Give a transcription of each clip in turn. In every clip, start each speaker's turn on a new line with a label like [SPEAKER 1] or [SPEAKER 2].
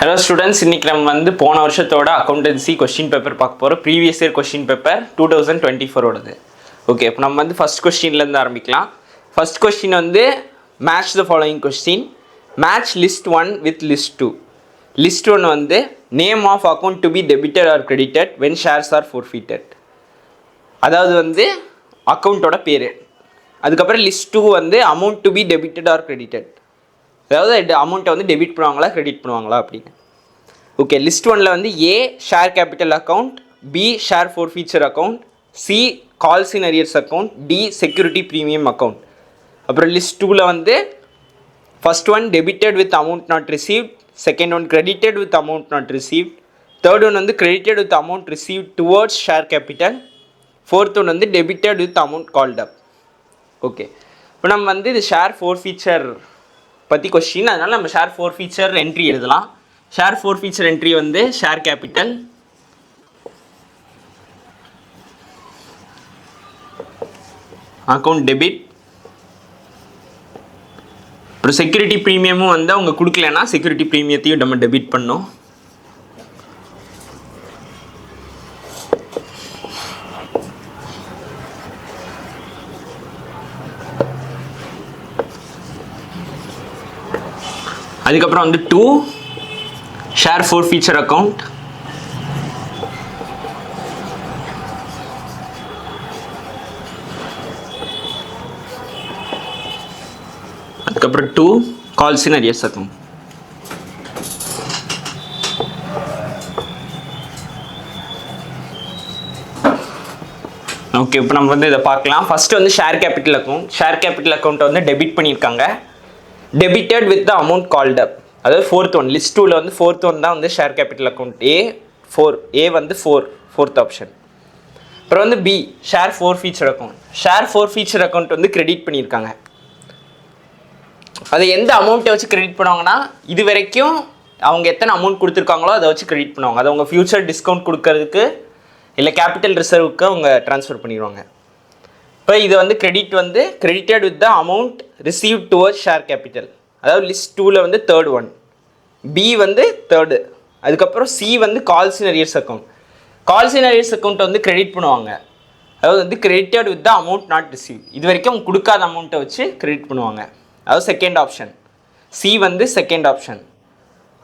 [SPEAKER 1] Hello students, இன்னைக்கு நம்ம வந்து போன வருஷத்தோட அக்கவுண்டன்சி கொஸ்டின் பேப்பர் பார்க்க போறோம். ப்ரீவியஸ் இயர் கொஸ்டின் பேப்பர் 2024 ஓடது. ஓகே, இப்போ நம்ம வந்து ஃபர்ஸ்ட் கொஸ்டின்ல இருந்து ஆரம்பிக்கலாம். ஃபர்ஸ்ட் கொஸ்டின் வந்து match the following question. Match list 1 with list 2. List 1 வந்து name of account to be debited or credited when shares are forfeited. அதாவது வந்து அக்கவுண்டோட பேர். அதுக்கப்புறம் லிஸ்ட் 2 வந்து amount to be debited or credited. அதாவது அமௌண்ட்டை வந்து டெபிட் பண்ணுவாங்களா கிரெடிட் பண்ணுவாங்களா அப்படின்னு. ஓகே, லிஸ்ட் 1ல் வந்து A share capital account, B share forfeiture account, C calls in arrears account, D security premium account. அப்புறம் லிஸ்ட் 2ல் வந்து first one debited with amount not received, second one credited with amount not received, third one வந்து credited with amount received towards share capital, fourth one வந்து debited with amount called up. Okay, இப்போ நம்ம வந்து இது share ஃபோர்ஃபீச்சர் பற்றி question, அதனால் நம்ம share ஃபோர்ஃபீச்சர் entry எழுதலாம். ஷேர் ஃபோர்ஃபீச்சர் என்ட்ரி வந்து ஷேர் கேபிட்டல், அக்கௌண்ட் டெபிட், அப்புறம் செக்யூரிட்டி ப்ரீமியமும் வந்து அவங்க கொடுக்கலன்னா செக்யூரிட்டி ப்ரீமியத்தையும் நம்ம டெபிட் பண்ணோம். அதுக்கப்புறம் வந்து 2 ஷேர் ஃபோர்ஃபீச்சர் அக்கௌண்ட், அதுக்கப்புறம் 2 calls in arrears account. Okay, இப்போ நம்ம வந்து இதை பார்க்கலாம். ஃபர்ஸ்ட் வந்து share capital account. Share capital அக்கௌண்ட்டை வந்து டெபிட் பண்ணியிருக்காங்க. Debited with the amount called அப், அதாவது ஃபோர்த் ஒன் லிஸ்ட் 2ல் வந்து ஃபோர்த் ஒன் தான் வந்து ஷேர் கேபிட்டல் அக்கௌண்ட். ஏ வந்து ஃபோர்த் ஆப்ஷன். அப்புறம் வந்து B share forfeiture account. Share forfeiture account வந்து கிரெடிட் பண்ணியிருக்காங்க. அதை எந்த அமௌண்ட்டை வச்சு கிரெடிட் பண்ணுவாங்கன்னா, இது வரைக்கும் அவங்க எத்தனை அமௌண்ட் கொடுத்துருக்காங்களோ அதை வச்சு கிரெடிட் பண்ணுவாங்க. அதை அவங்க ஃபியூச்சர் டிஸ்கவுண்ட் கொடுக்கறதுக்கு இல்லை கேபிட்டல் ரிசர்வுக்கு அவங்க ட்ரான்ஸ்ஃபர் பண்ணிடுவாங்க. இப்போ இது வந்து கிரெடிட் வந்து credited with the amount receive towards share capital, அதாவது லிஸ்ட் 2ல் வந்து தேர்ட் ஒன், பி வந்து தேர்டு, அதுக்கப்புறம் சி வந்து calls in arrears account. Calls in arrears அக்கௌண்ட்டை வந்து கிரெடிட் பண்ணுவாங்க, அதாவது வந்து credited with the amount not receive, இது வரைக்கும் அவங்க கொடுக்காத அமௌண்ட்டை வச்சு கிரெடிட் பண்ணுவாங்க, அதாவது செகண்ட் ஆப்ஷன். சி வந்து செகண்ட் ஆப்ஷன்.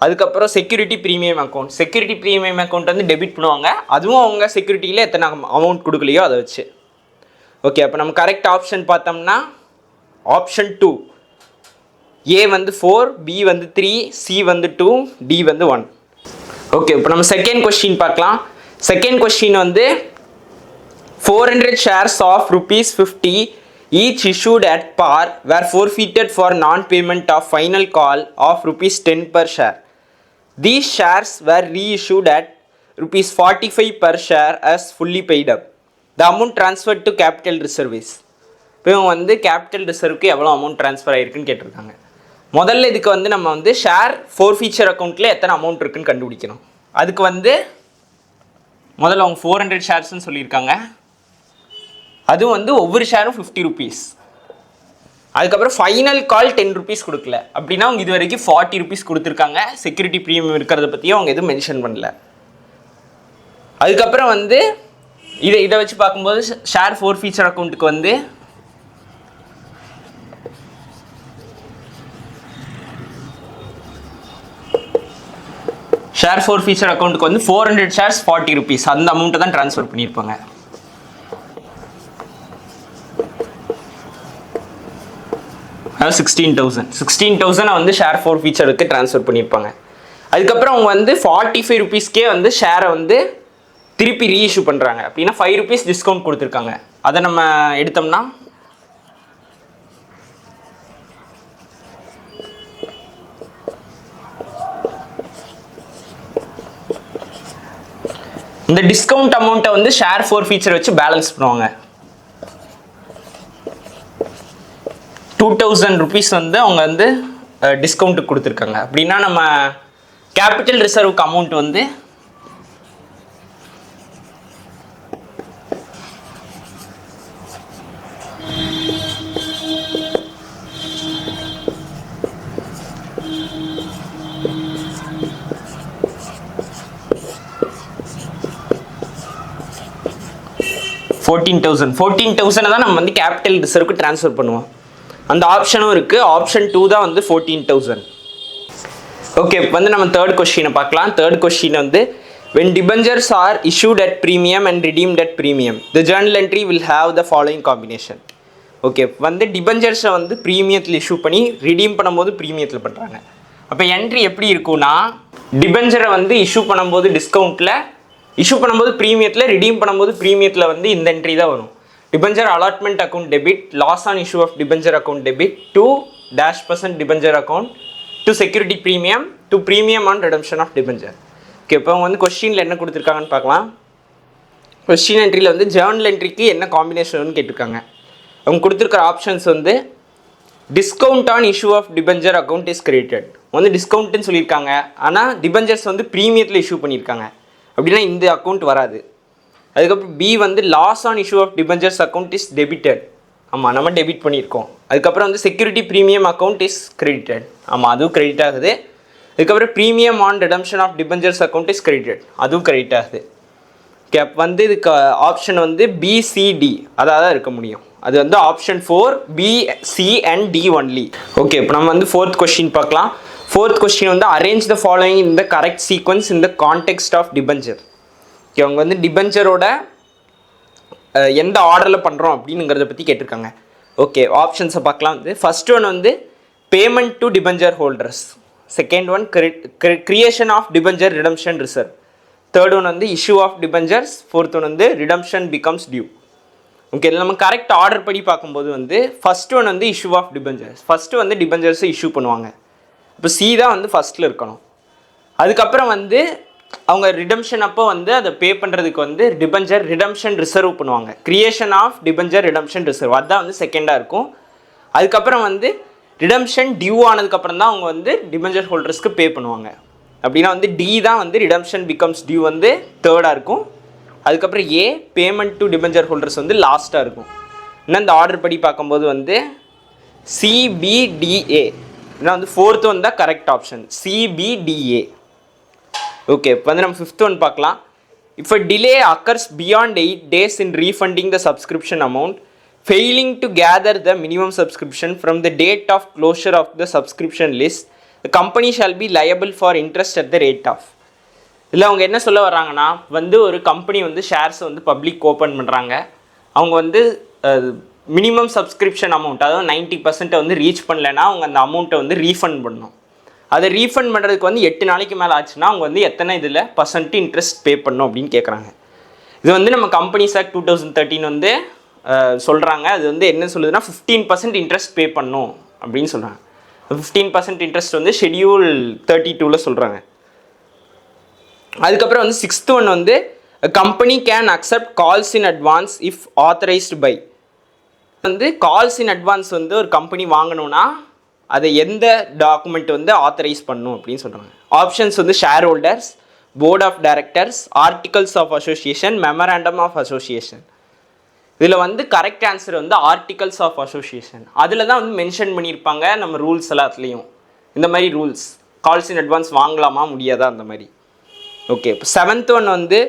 [SPEAKER 1] அதுக்கப்புறம் security premium account. Security premium account வந்து டெபிட் பண்ணுவாங்க, அதுவும் அவங்க செக்யூரிட்டியில் எத்தனை அமௌண்ட் கொடுக்கலையோ அதை வச்சு. ஓகே, அப்போ நம்ம கரெக்ட் ஆப்ஷன் பார்த்தோம்னா ஆப்ஷன் 2. ஏ வந்து 4, பி வந்து 3, சி வந்து 2, டி வந்து 1. ஓகே, இப்போ நம்ம செகண்ட் கொஸ்டின் பார்க்கலாம். செகண்ட் கொஸ்டின் வந்து 400 shares of ₹50 each issued at par were forfeited for non-payment of final call of ₹10 per share. These shares were reissued at ₹45 per share as fully paid up. The amount transferred to capital reserves. இப்போ இவங்க வந்து capital ரிசர்வுக்கு எவ்வளோ amount transfer ஆகிருக்குன்னு கேட்டிருக்காங்க. முதல்ல இதுக்கு வந்து நம்ம வந்து ஷேர் ஃபோர்ஃபீச்சர் அக்கௌண்ட்டில் எத்தனை அமௌண்ட் இருக்குன்னு கண்டுபிடிக்கணும். அதுக்கு வந்து முதல்ல அவங்க 400 ஷேர்ஸ்ன்னு சொல்லியிருக்காங்க, அதுவும் வந்து ஒவ்வொரு ஷேரும் ₹50. அதுக்கப்புறம் ஃபைனல் கால் ₹10 கொடுக்கல, அப்படின்னா அவங்க இது வரைக்கும் ₹40 கொடுத்துருக்காங்க. செக்யூரிட்டி ப்ரீமியம் இருக்கிறத பற்றியும் அவங்க எதுவும் மென்ஷன் பண்ணல. அதுக்கப்புறம் வந்து இதை வச்சு பார்க்கும்போது ஷேர் ஃபோர்ஃபீச்சர் அக்கௌண்ட்டுக்கு வந்து ஷேர் ஃபோர்ஃபீச்சர் அக்கௌண்ட்டுக்கு வந்து 400 ஷேர்ஸ் ₹40 அந்த அமௌண்ட்டை தான் ட்ரான்ஸ்ஃபர் பண்ணியிருப்பாங்க. அதாவது 16,000 வந்து ஷேர் ஃபோர்ஃபீச்சருக்கு ட்ரான்ஸ்ஃபர் பண்ணியிருப்பாங்க. அதுக்கப்புறம் அவங்க வந்து ₹45 வந்து ஷேரை வந்து திருப்பி ரீஇஷ்யூ பண்ணுறாங்க, அப்படின்னா ₹5 டிஸ்கவுண்ட் கொடுத்துருக்காங்க. அதை நம்ம எடுத்தோம்னா இந்த டிஸ்கவுண்ட் அமௌண்ட்டை வந்து ஷேர் ஃபோர்ஃபீச்சர் வச்சு பேலன்ஸ் பண்ணுவாங்க. ₹2,000 வந்து அவங்க வந்து டிஸ்கவுண்ட்டுக்கு கொடுத்துருக்காங்க. அப்படின்னா நம்ம கேபிட்டல் ரிசர்வுக்கு அமௌண்ட் வந்து 14,000 தான் நம்ம வந்து கேபிட்டல் ரிசர்வுக்கு ட்ரான்ஸ்ஃபர் பண்ணுவோம். அந்த ஆப்ஷனும் இருக்குது. ஆப்ஷன் 2 தான் வந்து 14,000. ஓகே, இப்போ வந்து நம்ம தேர்ட் கொஸ்டினை பார்க்கலாம். தேர்ட் கொஸ்டின் வந்து when debentures are issued at premium and redeemed at premium, the journal entry will have the following combination. Okay, வந்து டிபெஞ்சர்ஸை வந்து ப்ரீமியத்தில் இஷ்யூ பண்ணி ரிடீம் பண்ணும்போது ப்ரீமியத்தில் பண்ணுறாங்க. அப்போ என்ட்ரி எப்படி இருக்கும்னா, டிபெஞ்சரை வந்து இஷ்யூ பண்ணும்போது டிஸ்கவுண்ட்டில், இஷ்யூ பண்ணும்போது ப்ரீமியத்தில், ரிடீம் பண்ணும்போது ப்ரீமியத்தில் வந்து இந்த என்ட்ரி தான் வரும். Debenture allotment account debit, loss on issue of debenture account debit to -% debenture account to security premium to premium on redemption of debenture. Okay, இப்போ வந்து கொஸ்டினில் என்ன கொடுத்துருக்காங்கன்னு பார்க்கலாம். கொஸ்டின் என்ட்ரியில் வந்து ஜேர்னல் என்ட்ரிக்கு என்ன காம்பினேஷன் கேட்டிருக்காங்க. அவங்க கொடுத்துருக்கிற ஆப்ஷன்ஸ் வந்து discount on issue of debenture account is created, வந்து டிஸ்கவுண்ட்டுன்னு சொல்லியிருக்காங்க. ஆனால் டிபெஞ்சர்ஸ் வந்து ப்ரீமியத்தில் இஷ்யூ பண்ணியிருக்காங்க, அப்படின்னா இந்த அக்கௌண்ட் வராது. அதுக்கப்புறம் பி வந்து loss on issue of debentures account is debited, ஆமாம் நம்ம டெபிட் பண்ணியிருக்கோம். அதுக்கப்புறம் வந்து security premium account is credited, ஆமாம் அதுவும் கிரெடிட் ஆகுது. அதுக்கப்புறம் premium on redemption of debentures account is credited, அதுவும் கிரெடிட் ஆகுது. ஓகே, அப்போ வந்து இதுக்கு ஆப்ஷன் வந்து பிசிடி அதாக தான் இருக்க முடியும். அது வந்து option 4 B, C and D only. Okay, இப்போ நம்ம வந்து ஃபோர்த் கொஸ்டின் பார்க்கலாம். ஃபோர்த் கொஸ்டின் வந்து arrange the following in the correct sequence in the context of debenture. Okay, அவங்க வந்து டிபெஞ்சரோட எந்த ஆர்டரில் பண்ணுறோம் அப்படிங்கிறத பற்றி கேட்டிருக்காங்க. ஓகே, ஆப்ஷன்ஸை பார்க்கலாம். வந்து ஃபர்ஸ்ட் ஒன் வந்து payment to debenture holders, second one creation of debenture redemption reserve, third one வந்து issue of debentures, fourth one வந்து ரிடம்ஷன் பிகம்ஸ் டியூ. ஓகே, இதில் நம்ம கரெக்ட் ஆர்டர் படி பார்க்கும்போது வந்து ஃபர்ஸ்ட் ஒன் வந்து இஷ்யூ ஆஃப் டிபெஞ்சர்ஸ், ஃபஸ்ட்டு வந்து டிபெஞ்சர்ஸை இஷ்யூ பண்ணுவாங்க. இப்போ சி தான் வந்து ஃபஸ்ட்டில் இருக்கணும். அதுக்கப்புறம் வந்து அவங்க ரிடம்ஷன் அப்போ வந்து அதை பே பண்ணுறதுக்கு வந்து டிபெஞ்சர் ரிடம்ஷன் ரிசர்வ் பண்ணுவாங்க. Creation of debenture redemption reserve அதுதான் வந்து செகண்டாக இருக்கும். அதுக்கப்புறம் வந்து ரிடம்ஷன் டியூ ஆனதுக்கப்புறம் தான் அவங்க வந்து டிபெஞ்சர் ஹோல்டர்ஸ்க்கு பே பண்ணுவாங்க. அப்படின்னா வந்து டி தான் வந்து ரிடம்ஷன் பிகம்ஸ் டியூ வந்து தேர்டாக இருக்கும். அதுக்கப்புறம் ஏ பேமெண்ட் டு டிபெஞ்சர் ஹோல்டர்ஸ் வந்து லாஸ்ட்டாக இருக்கும். இன்னும் இந்த ஆர்டர் படி பார்க்கும்போது வந்து சிபிடிஏ இன்னும் வந்து ஃபோர்த்து வந்து தான் கரெக்ட் ஆப்ஷன் சிபிடிஏ. ஓகே, இப்போ வந்து நம்ம ஃபிஃப்த் ஒன் பார்க்கலாம். If a delay occurs beyond 8 days in refunding the subscription amount, failing to gather the minimum subscription from the date of closure of the subscription list, the company shall be liable for interest at the rate of. இல்லை அவங்க என்ன சொல்ல வர்றாங்கன்னா, வந்து ஒரு company வந்து ஷேர்ஸை வந்து public open பண்ணுறாங்க. அவங்க வந்து மினிமம் சப்ஸ்கிரிப்ஷன் அமௌண்ட், அதாவது 90% வந்து ரீச் பண்ணலைன்னா அவங்க அந்த அமௌண்ட்டை வந்து ரீஃபண்ட் பண்ணணும். அதை ரீஃபண்ட் பண்ணுறதுக்கு வந்து 8 நாளைக்கு மேலே ஆச்சுன்னா அவங்க வந்து எத்தனை இதில் % இன்ட்ரெஸ்ட் பே பண்ணணும் அப்படின்னு கேட்குறாங்க. இது வந்து நம்ம கம்பெனிஸ் ஆக்ட் 2013 வந்து சொல்கிறாங்க. அது வந்து என்ன சொல்லுதுன்னா 15% இன்ட்ரெஸ்ட் பே பண்ணணும் அப்படின்னு சொல்கிறாங்க. 15% இன்ட்ரெஸ்ட் வந்து ஷெட்யூல் 32ல் சொல்கிறாங்க. அதுக்கப்புறம் வந்து 6th ஒன் வந்து company can accept calls in advance if authorised by. வந்து கால்ஸ் இன் அட்வான்ஸ் வந்து ஒரு கம்பெனி வாங்கணும்னா அதை எந்த டாக்குமெண்ட் வந்து ஆத்தரைஸ் பண்ணணும் அப்படின்னு சொல்கிறாங்க. ஆப்ஷன்ஸ் வந்து shareholders, board of directors, articles of association, memorandum of association. இதில் வந்து கரெக்ட் ஆன்சர் வந்து ஆர்டிகல்ஸ் ஆஃப் அசோசியேஷன். அதில் தான் வந்து மென்ஷன் பண்ணியிருப்பாங்க நம்ம ரூல்ஸ் எல்லாத்துலேயும். இந்த மாதிரி ரூல்ஸ் கால்ஸ் இன் அட்வான்ஸ் வாங்கலாமா முடியாதா அந்த மாதிரி. ஓகே, இப்போ 7th ஒன் வந்து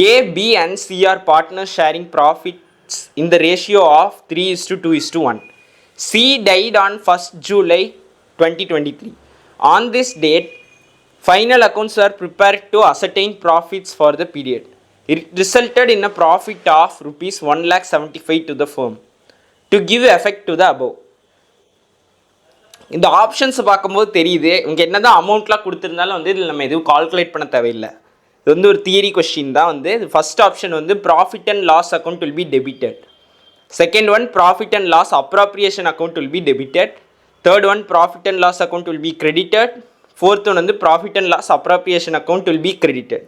[SPEAKER 1] A, B and C are partners sharing profits in the ratio of 3:2:1. C died on 1st July 2023. On this date, final accounts are prepared to ascertain profits for the period. It resulted in a profit of rupees 1,75,000 to the firm. To give effect to the above. இந்த ஆப்ஷன்ஸை பார்க்கும்போது தெரியுது இங்கே என்ன தான் அமௌண்ட்லாம் கொடுத்துருந்தாலும் வந்து இதில் நம்ம எதுவும் கால்குலேட் பண்ண தேவையில்லை. இது வந்து ஒரு தியரி கொஸ்டின் தான். வந்து ஃபர்ஸ்ட் ஆப்ஷன் வந்து profit and loss account will be debited. Second one, profit and loss appropriation account will be debited. Third one, profit and loss account will be credited. Fourth one வந்து profit and loss appropriation account will be credited.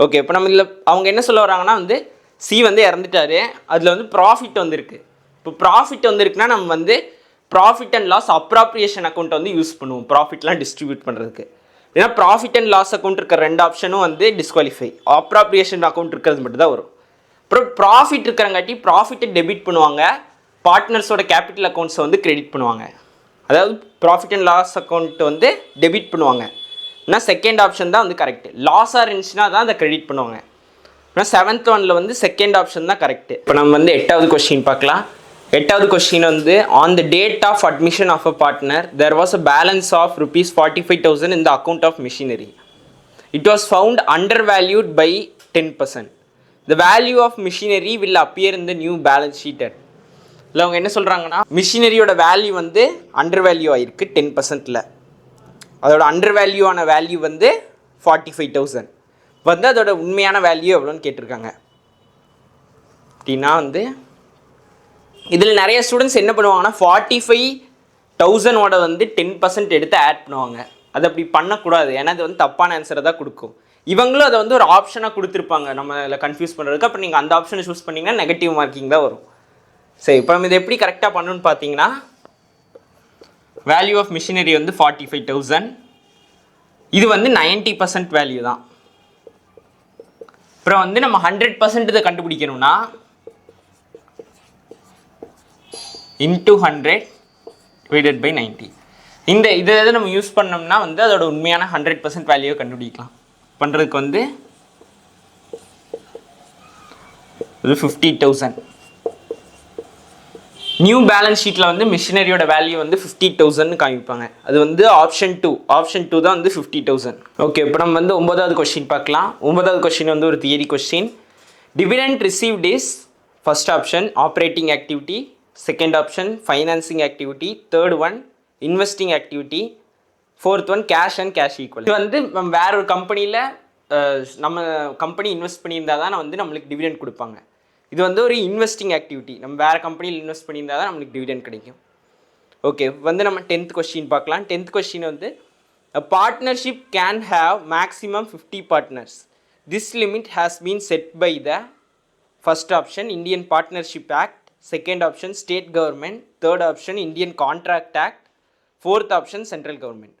[SPEAKER 1] Okay, இப்போ நம்ம இதில் அவங்க என்ன சொல்ல வராங்கன்னா வந்து C வந்து இறந்துட்டாரு, அதில் வந்து ப்ராஃபிட் வந்துருக்கு. இப்போ ப்ராஃபிட் வந்துருக்குன்னா நம்ம வந்து profit and loss appropriation account வந்து யூஸ் பண்ணுவோம் ப்ராஃபிட்லாம் டிஸ்ட்ரிபியூட் பண்ணுறதுக்கு. ஏன்னா ப்ராஃபிட் அண்ட் லாஸ் அக்கௌண்ட் இருக்கிற 2 ஆப்ஷனும் வந்து டிஸ்குவாலிஃபை, அப்ராப்ரியேஷன் அக்கௌண்ட் இருக்கிறது மட்டும் தான் வரும். அப்புறம் ப்ராஃபிட் இருக்கிறங்காட்டி ப்ராஃபிட்டை டெபிட் பண்ணுவாங்க, பார்ட்னர்ஸோட கேபிட்டல் அக்கௌண்ட்ஸை வந்து கிரெடிட் பண்ணுவாங்க. அதாவது ப்ராஃபிட் அண்ட் லாஸ் அக்கௌண்ட் வந்து டெபிட் பண்ணுவாங்க. ஆனால் செகண்ட் ஆப்ஷன் தான் வந்து கரெக்டு. லாஸாக இருந்துச்சுன்னா தான் அதை கிரெடிட் பண்ணுவாங்க. அப்புறம் 7th ஒன்ல வந்து செகண்ட் ஆப்ஷன் தான் கரெக்ட். இப்போ நம்ம வந்து 8வது கொஸ்டின் பார்க்கலாம். 8வது கொஸ்டின் வந்து on the date of admission of a partner there was a balance of ₹45,000 in the account of machinery. It was found undervalued by 10%. The value of machinery will appear in the new balance sheet at. இல்லை அவங்க என்ன சொல்கிறாங்கன்னா, மிஷினரியோட value வந்து undervalue ஆகிருக்கு 10%. அதோட under value ஆன value வந்து 45,000 வந்து அதோட உண்மையான வேல்யூ எவ்வளோன்னு கேட்டிருக்காங்க. அப்படின்னா வந்து இதில் நிறைய ஸ்டூடெண்ட்ஸ் என்ன பண்ணுவாங்கன்னா 45,000ஓட வந்து 10% எடுத்து ஆட் பண்ணுவாங்க. அது அப்படி பண்ணக்கூடாது, ஏன்னா அது வந்து தப்பான ஆன்சரை தான் கொடுக்கும். இவங்களும் அதை வந்து ஒரு ஆப்ஷனாக கொடுத்துருப்பாங்க நம்ம அதில் கன்ஃபியூஸ் பண்ணுறதுக்கு. அப்போ நீங்கள் அந்த ஆப்ஷனை சூஸ் பண்ணிங்கன்னா நெகட்டிவ் மார்க்கிங் தான் வரும். சரி, இப்போ நம்ம இதை எப்படி கரெக்டாக பண்ணணும்னு பார்த்தீங்கன்னா, வேல்யூ ஆஃப் மிஷினரி வந்து 45,000, இது வந்து 90% வேல்யூ தான். அப்புறம் வந்து நம்ம 100% இதை கண்டுபிடிக்கணும்னா இன்டூ 100 டிவைடட் பை 90. இதை நம்ம யூஸ் பண்ணோம்னா வந்து அதோட உண்மையான 100% வேல்யூவை கண்டுபிடிக்கலாம். பண்ணுறதுக்கு வந்து இது 50,000. நியூ பேலன்ஸ் ஷீட்டில் வந்து மிஷினரியோட வேல்யூ வந்து 50,000 காமிப்பாங்க. அது வந்து ஆப்ஷன் 2 தான் வந்து 50,000. ஓகே, இப்போ நம்ம வந்து 9வது கொஸ்டின் பார்க்கலாம். 9வது கொஸ்டின் வந்து ஒரு theory question. Dividend received is first option operating activity, second option financing activity, third one investing activity, fourth one cash and cash equal. இது வந்து நம்ம வேற ஒரு கம்பெனியில் நம்ம கம்பெனி இன்வெஸ்ட் பண்ணியிருந்தால் தான் வந்து நம்மளுக்கு டிவிடெண்ட் கொடுப்பாங்க. இது வந்து ஒரு இன்வெஸ்டிங் ஆக்டிவிட்டி, நம்ம வேறு கம்பெனியில் இன்வெஸ்ட் பண்ணியிருந்தால் தான் நம்மளுக்கு டிவிடெண்ட் கிடைக்கும். ஓகே, வந்து நம்ம 10th கொஸ்டின் பார்க்கலாம். 10th கொஸ்டின் வந்து a partnership can have maximum 50 partners. This limit has been set by the first option Indian Partnership Act, second option state government, third option Indian Contract Act, fourth option central government.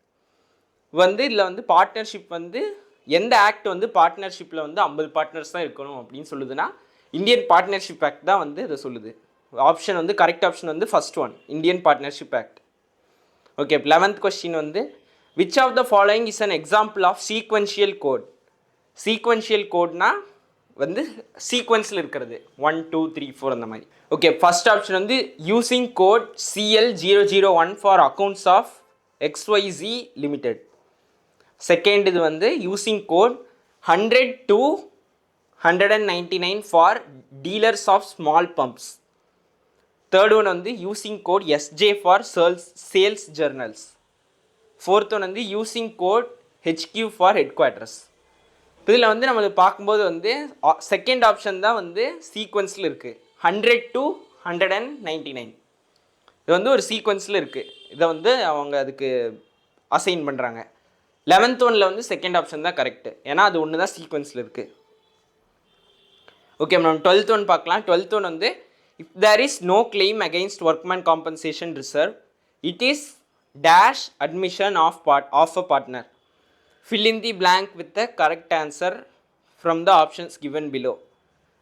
[SPEAKER 1] வந்து இதில் வந்து partnership வந்து எந்த act வந்து பார்ட்னர்ஷிப்பில் வந்து 50 partners தான் இருக்கணும் அப்படின்னு சொல்லுதுன்னா இந்தியன் பார்ட்னர்ஷிப் ஆக்ட் தான் வந்து இதை சொல்லுது. ஆப்ஷன் வந்து கரெக்ட் ஆப்ஷன் வந்து first one Indian partnership act. Okay, 11th question வந்து which of the following is an example of sequential code. Sequential கோட்னா வந்து சீக்வென்ஸில் இருக்கிறது 1 2 3 4 அந்த மாதிரி. ஓகே, ஃபர்ஸ்ட் ஆப்ஷன் வந்து using code CL001 for accounts of XYZ limited. Second இது வந்து using code 100 to 199 for dealers of small pumps. Third one வந்து using code SJ for sales journals. Fourth one வந்து using code HQ for headquarters. இதில் வந்து நம்மளுக்கு பார்க்கும்போது வந்து second option தான் வந்து சீக்வன்ஸில் இருக்குது. 100 to 199 இது வந்து ஒரு சீக்வன்ஸில் இருக்குது. இதை வந்து அவங்க அதுக்கு அசைன் பண்ணுறாங்க. 11th ஒன்ல வந்து செகண்ட் ஆப்ஷன் தான் கரெக்டு, ஏன்னா அது ஒன்று தான் சீக்வன்ஸில் இருக்குது. ஓகே, நம்ம 12th ஒன் பார்க்கலாம். 12th ஒன் வந்து if there is no claim against workman compensation reserve it is dash admission of a partner. Fill in the blank with the correct answer from the options given below.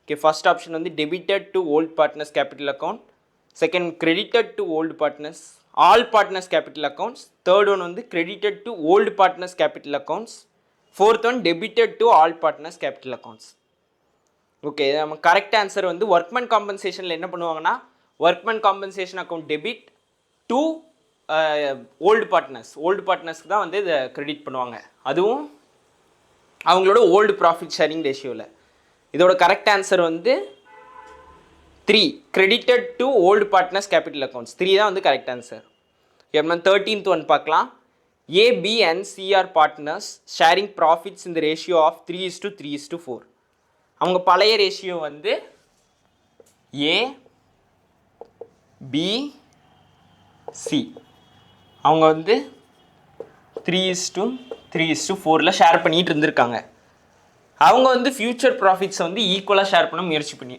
[SPEAKER 1] Okay, first option வந்து debited to old partners capital account, second credited to old partners all partners capital accounts, third one வந்து credited to old partners capital accounts, fourth one debited to all partners capital accounts. Okay, நம்ம correct answer வந்து workman காம்பன்சேஷனில் என்ன பண்ணுவாங்கன்னா workman compensation account debit to old பார்ட்னர்ஸ்க்கு தான் வந்து இதை கிரெடிட் பண்ணுவாங்க, அதுவும் அவங்களோட ஓல்டு ப்ராஃபிட் ஷேரிங் ரேஷியோவில். இதோட கரெக்ட் ஆன்சர் வந்து 3 credited to old partners capital accounts. 3 தான் வந்து கரெக்ட் ஆன்சர். நம்ம 13th ஒன் பார்க்கலாம். A, B and C are partners sharing profits in the ratio of 3:3:4. அவங்க பழைய ரேஷியோ வந்து A, B, C. அவங்க வந்து 3:3:4 ஷேர் பண்ணிட்டு இருந்திருக்காங்க. அவங்க வந்து ஃபியூச்சர் ப்ராஃபிட்ஸை வந்து ஈக்குவலாக ஷேர் பண்ண முயற்சி பண்ணி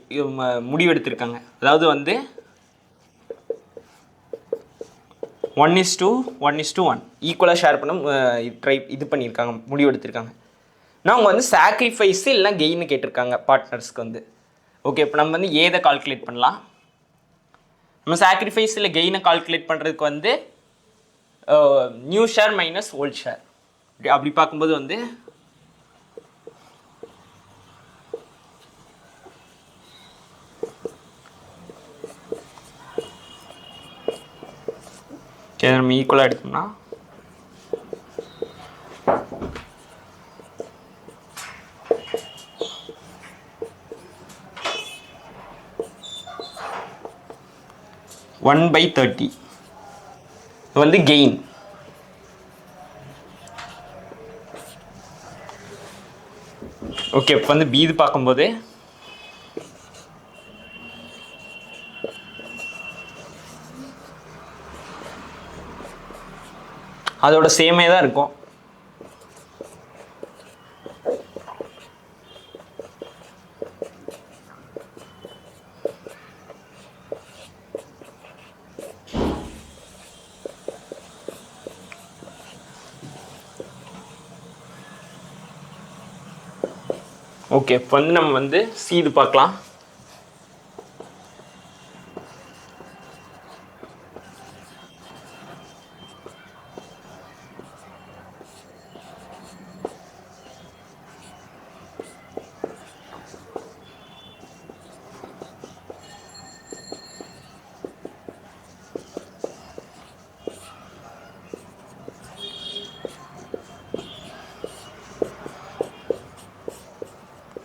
[SPEAKER 1] முடிவெடுத்திருக்காங்க. அதாவது வந்து 1:1:1 ஈக்குவலாக ஷேர் பண்ண பண்ணியிருக்காங்க, முடிவெடுத்திருக்காங்க. ஆனால் அவங்க வந்து சாக்ரிஃபைஸ் இல்லைனா கெயின்னு கேட்டிருக்காங்க பார்ட்னர்ஸ்க்கு வந்து. ஓகே, இப்போ நம்ம வந்து ஏதை கால்குலேட் பண்ணலாம். நம்ம சாக்ரிஃபைஸ் இல்லை கெயினை கால்குலேட் பண்ணுறதுக்கு வந்து new share minus old share. அப்படி பார்க்கும்போது வந்து ஓகே நம்ம ஈக்குவலாக எடுத்தோம்னா ஒன் பை 30 இது வந்து கெயின். ஓகே இப்போ வந்து பி இது பார்க்கும்போது அதோட சேமே தான் இருக்கும். ஓகே இப்போ வந்து நம்ம வந்து சி இது பார்க்கலாம்.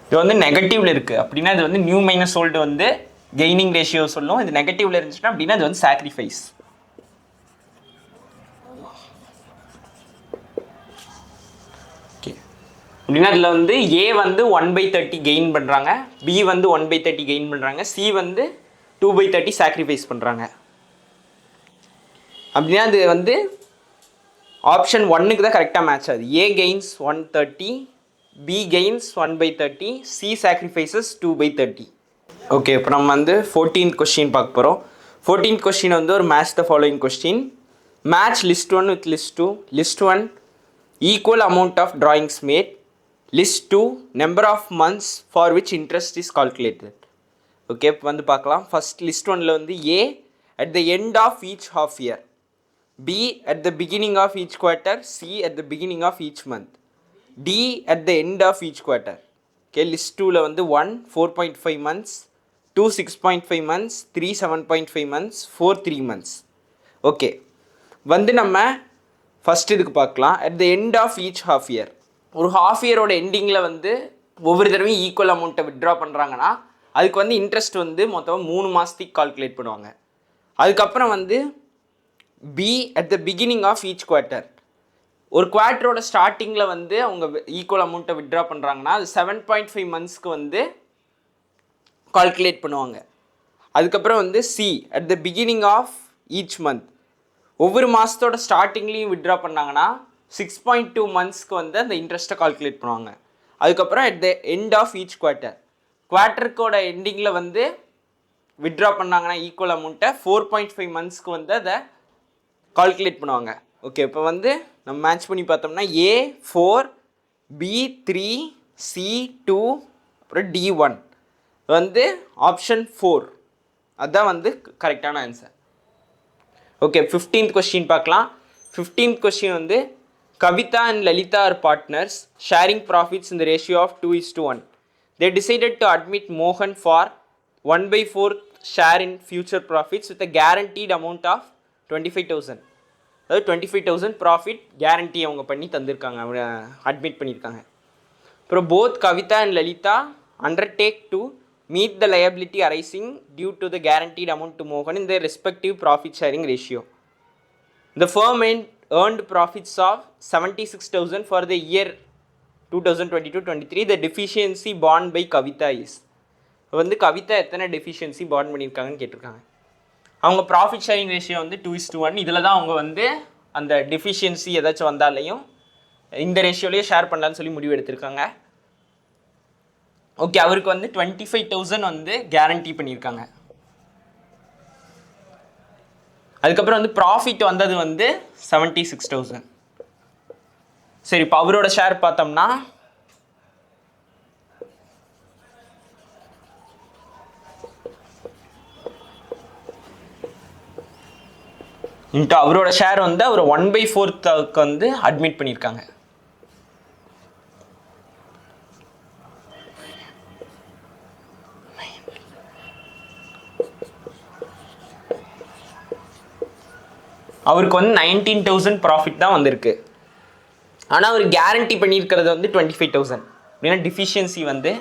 [SPEAKER 1] இது வந்து நெகட்டிவ்ல இருக்குது அப்படின்னா இது வந்து நியூ மைனஸ் ஓல்டு வந்து கெய்னிங் ரேஷியோ சொல்லும். இது நெகட்டிவ்ல இருந்துச்சுன்னா அப்படின்னா இது வந்து சாக்ரிஃபைஸ். ஓகே அப்படின்னா இதில் வந்து ஏ வந்து 1/30 கெயின் பண்ணுறாங்க, பி வந்து 1/30 கெயின் பண்ணுறாங்க, சி வந்து 2/30 சாக்ரிஃபைஸ் பண்ணுறாங்க. அப்படின்னா அது வந்து ஆப்ஷன் 1க்கு தான் கரெக்டாக மேட்ச் ஆகுது. A gains 130, B gains 1/30, C sacrifices 2/30. Okay இப்போ நம்ம வந்து 14th கொஸ்டின் பார்க்க போகிறோம். 14th கொஸ்டின் வந்து ஒரு match the following question. Match list 1 with list 2. List 1 equal amount of drawings made. List 2 number of months for which interest is calculated. Okay இப்போ வந்து பார்க்கலாம். ஃபர்ஸ்ட் லிஸ்ட் 1ல் வந்து A at the end of each half year, B at the beginning of each quarter, C at the beginning of each month, D at the end of each quarter. Okay, list 2ல வந்து 1 4.5 months, 2 6.5 months, 3 7.5 months, 4 3 months. Okay வந்து நம்ம first இதுக்கு பார்க்கலாம். at the end of each half year, ஒரு half இயரோட எண்டிங்கில் வந்து ஒவ்வொரு தடவையும் equal அமௌண்ட்டை வித்ட்ரா பண்ணுறாங்கன்னா அதுக்கு வந்து இன்ட்ரெஸ்ட் வந்து மொத்தம் 3 மாதத்துக்கு கால்குலேட் பண்ணுவாங்க. அதுக்கப்புறம் வந்து B at the beginning of each quarter, ஒரு குவார்ட்டரோட ஸ்டார்டிங்கில் வந்து அவங்க ஈக்குவல் அமௌண்ட்டை வித்ட்ரா பண்ணுறாங்கன்னா அது 7.5 மந்த்ஸ்க்கு வந்து கால்குலேட் பண்ணுவாங்க. அதுக்கப்புறம் வந்து C at the beginning of each month, ஒவ்வொரு மாதத்தோட ஸ்டார்டிங்லேயும் வித்ட்ரா பண்ணாங்கன்னா 6.2 மந்த்ஸ்க்கு வந்து அந்த இன்ட்ரெஸ்ட்டை கால்குலேட் பண்ணுவாங்க. அதுக்கப்புறம் at the end of each quarter, குவார்ட்டருக்கோட எண்டிங்கில் வந்து வித்ட்ரா பண்ணாங்கன்னா ஈக்குவல் அமௌண்ட்டை 4.5 மந்த்ஸ்க்கு வந்து அதை கால்குலேட் பண்ணுவாங்க. ஓகே இப்போ வந்து நம்ம மேட்ச் பண்ணி பார்த்தோம்னா A 4, B 3, C 2, அப்புறம் D 1 வந்து ஆப்ஷன் 4 அதுதான் வந்து கரெக்டான ஆன்சர். ஓகே 15th கொஸ்டின் பார்க்கலாம். 15th கொஸ்டின் வந்து Kavita and Lalita are partners sharing profits in the ratio of 2:1. They decided to admit Mohan for 1/4 share in future profits with a guaranteed amount of 25,000. அதாவது 25,000 profit guarantee அவங்க பண்ணி தந்திருக்காங்க, அவங்க admit பண்ணியிருக்காங்க. அப்புறம் both Kavitha and Lalitha undertake to meet the liability arising due to the guaranteed amount to மோகன் in the respective profit sharing ratio. The firm earned profits of 76,000 for the year 2022-23. The deficiency borne by Kavita is, வந்து கவிதா எத்தனை deficiency born பண்ணியிருக்காங்கன்னு கேட்டிருக்காங்க. அவங்க profit sharing ratio வந்து 2:1. இதில் தான் அவங்க வந்து அந்த டெஃபிஷியன்சி ஏதாச்சும் வந்தாலையும் இந்த ரேஷியோலேயே ஷேர் பண்ணலான்னு சொல்லி முடிவு எடுத்திருக்காங்க. ஓகே அவருக்கு வந்து 25,000 வந்து கேரண்டி பண்ணியிருக்காங்க. அதுக்கப்புறம் வந்து ப்ராஃபிட் வந்தது வந்து 76,000. சரி இப்போ அவரோட ஷேர் பார்த்தோம்னா இன்ட்டு அவரோட ஷேர் வந்து அவர் 1/4 வந்து அட்மிட் பண்ணியிருக்காங்க. அவருக்கு வந்து 19,000 ப்ராஃபிட் தான் வந்திருக்கு. ஆனால் அவர் கேரண்டி பண்ணியிருக்கிறது வந்து 25,000. அப்படின்னா டிஃபிஷியன்சி வந்து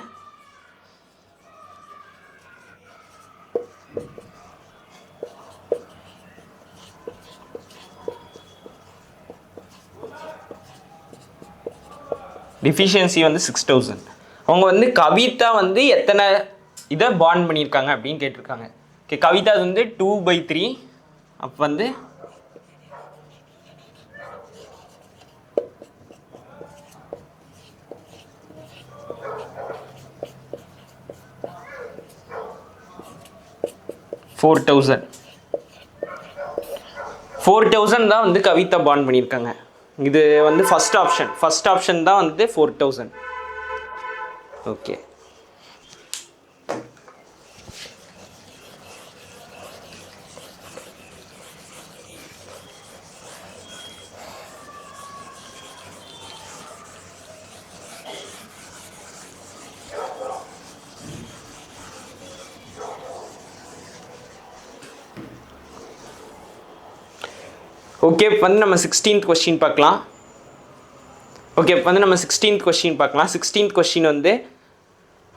[SPEAKER 1] வந்து 6,000. அவங்க வந்து கவிதா வந்து எத்தனை இதை பாண்ட் பண்ணியிருக்காங்க அப்படின்னு கேட்டிருக்காங்க. ஓகே, கவிதா வந்து 2/3. அப்போ வந்து $4,000 தான் வந்து கவிதா பாண்ட் பண்ணியிருக்காங்க. இது வந்து ஃபர்ஸ்ட் ஆப்ஷன் தான் வந்து 4,000. Okay, okay. இப்போ வந்து நம்ம 16th கொஸ்டின் பார்க்கலாம். ஓகே, இப்போ வந்து நம்ம 16th கொஸ்டின் பார்க்கலாம். 16th கொஸ்டின் வந்து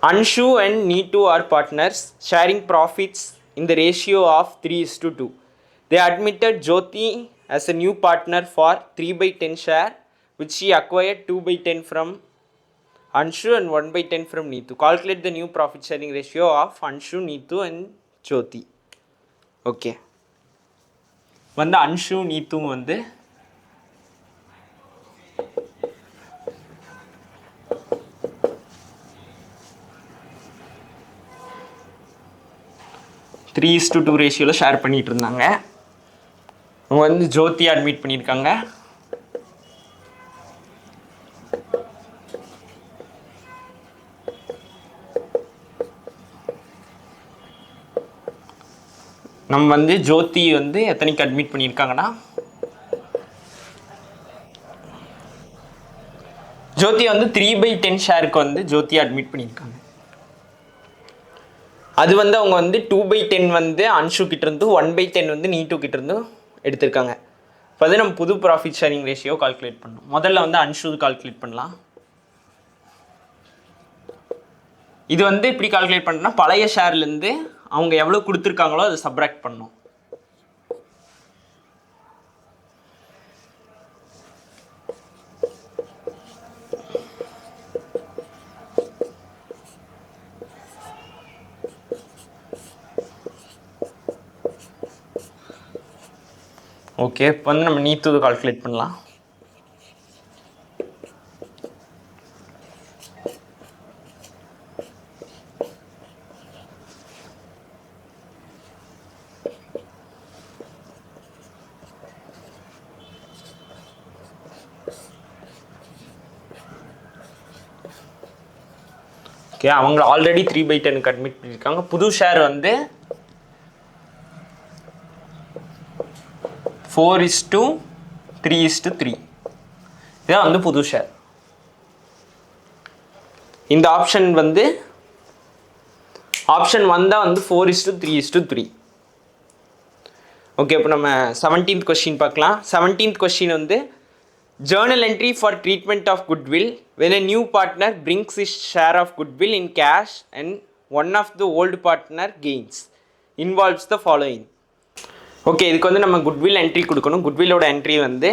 [SPEAKER 1] Anshu and Neetu are partners sharing profits in the ratio of 3:2. They admitted Jyoti as a new partner for 3/10 share which she acquired 2/10 from Anshu and 1/10 from Neetu. Calculate the new profit sharing ratio of Anshu, Neetu and Jyoti. Okay, வந்து அன்ஷு நீத்து வந்து three is to 2 ரேஷியோவில் share பண்ணிகிட்டு இருந்தாங்க. அவங்க வந்து ஜோதி admit பண்ணியிருக்காங்க. நம்ம வந்து ஜோதி வந்து எத்தனைக்கு அட்மிட் பண்ணியிருக்காங்கன்னா, ஜோதி வந்து 3/10 ஷேருக்கு வந்து ஜோதி அட்மிட் பண்ணியிருக்காங்க. அது வந்து அவங்க வந்து 2/10 வந்து அன்ஷு கிட்ட இருந்து 1/10 வந்து நீட்டு கிட்ட இருந்து எடுத்திருக்காங்க. இப்போ வந்து நம்ம புது ப்ராஃபிட் ஷேரிங் ரேஷியோ கால்குலேட் பண்ணணும். முதல்ல வந்து அன்ஷு கால்குலேட் பண்ணலாம். இது வந்து இப்படி கால்குலேட் பண்ணோம்னா பழைய ஷேர்லேருந்து அவங்க எவ்வளோ கொடுத்துருக்காங்களோ அதை சப்ராக்ட் பண்ணணும். ஓகே, இப்போ வந்து நம்ம நீத்து கால்குலேட் பண்ணலாம். ஓகே, அவங்க ஆல்ரெடி 3/10 அட்மிட் பண்ணியிருக்காங்க. புது ஷேர் வந்து 4:3:3. இதான் வந்து புது ஷேர். இந்த ஆப்ஷன் வந்து ஆப்ஷன் 1 தான் வந்து 4:3:3. ஓகே, இப்போ நம்ம 17th கொஸ்டின் பார்க்கலாம். 17th கொஸ்டின் வந்து journal entry for treatment of goodwill when a new partner brings his share of goodwill in cash and one of the old partner gains involves the following. Okay, இதுக்கு வந்து நம்ம goodwill entry கொடுக்கணும். குட்வில்லோட entry வந்து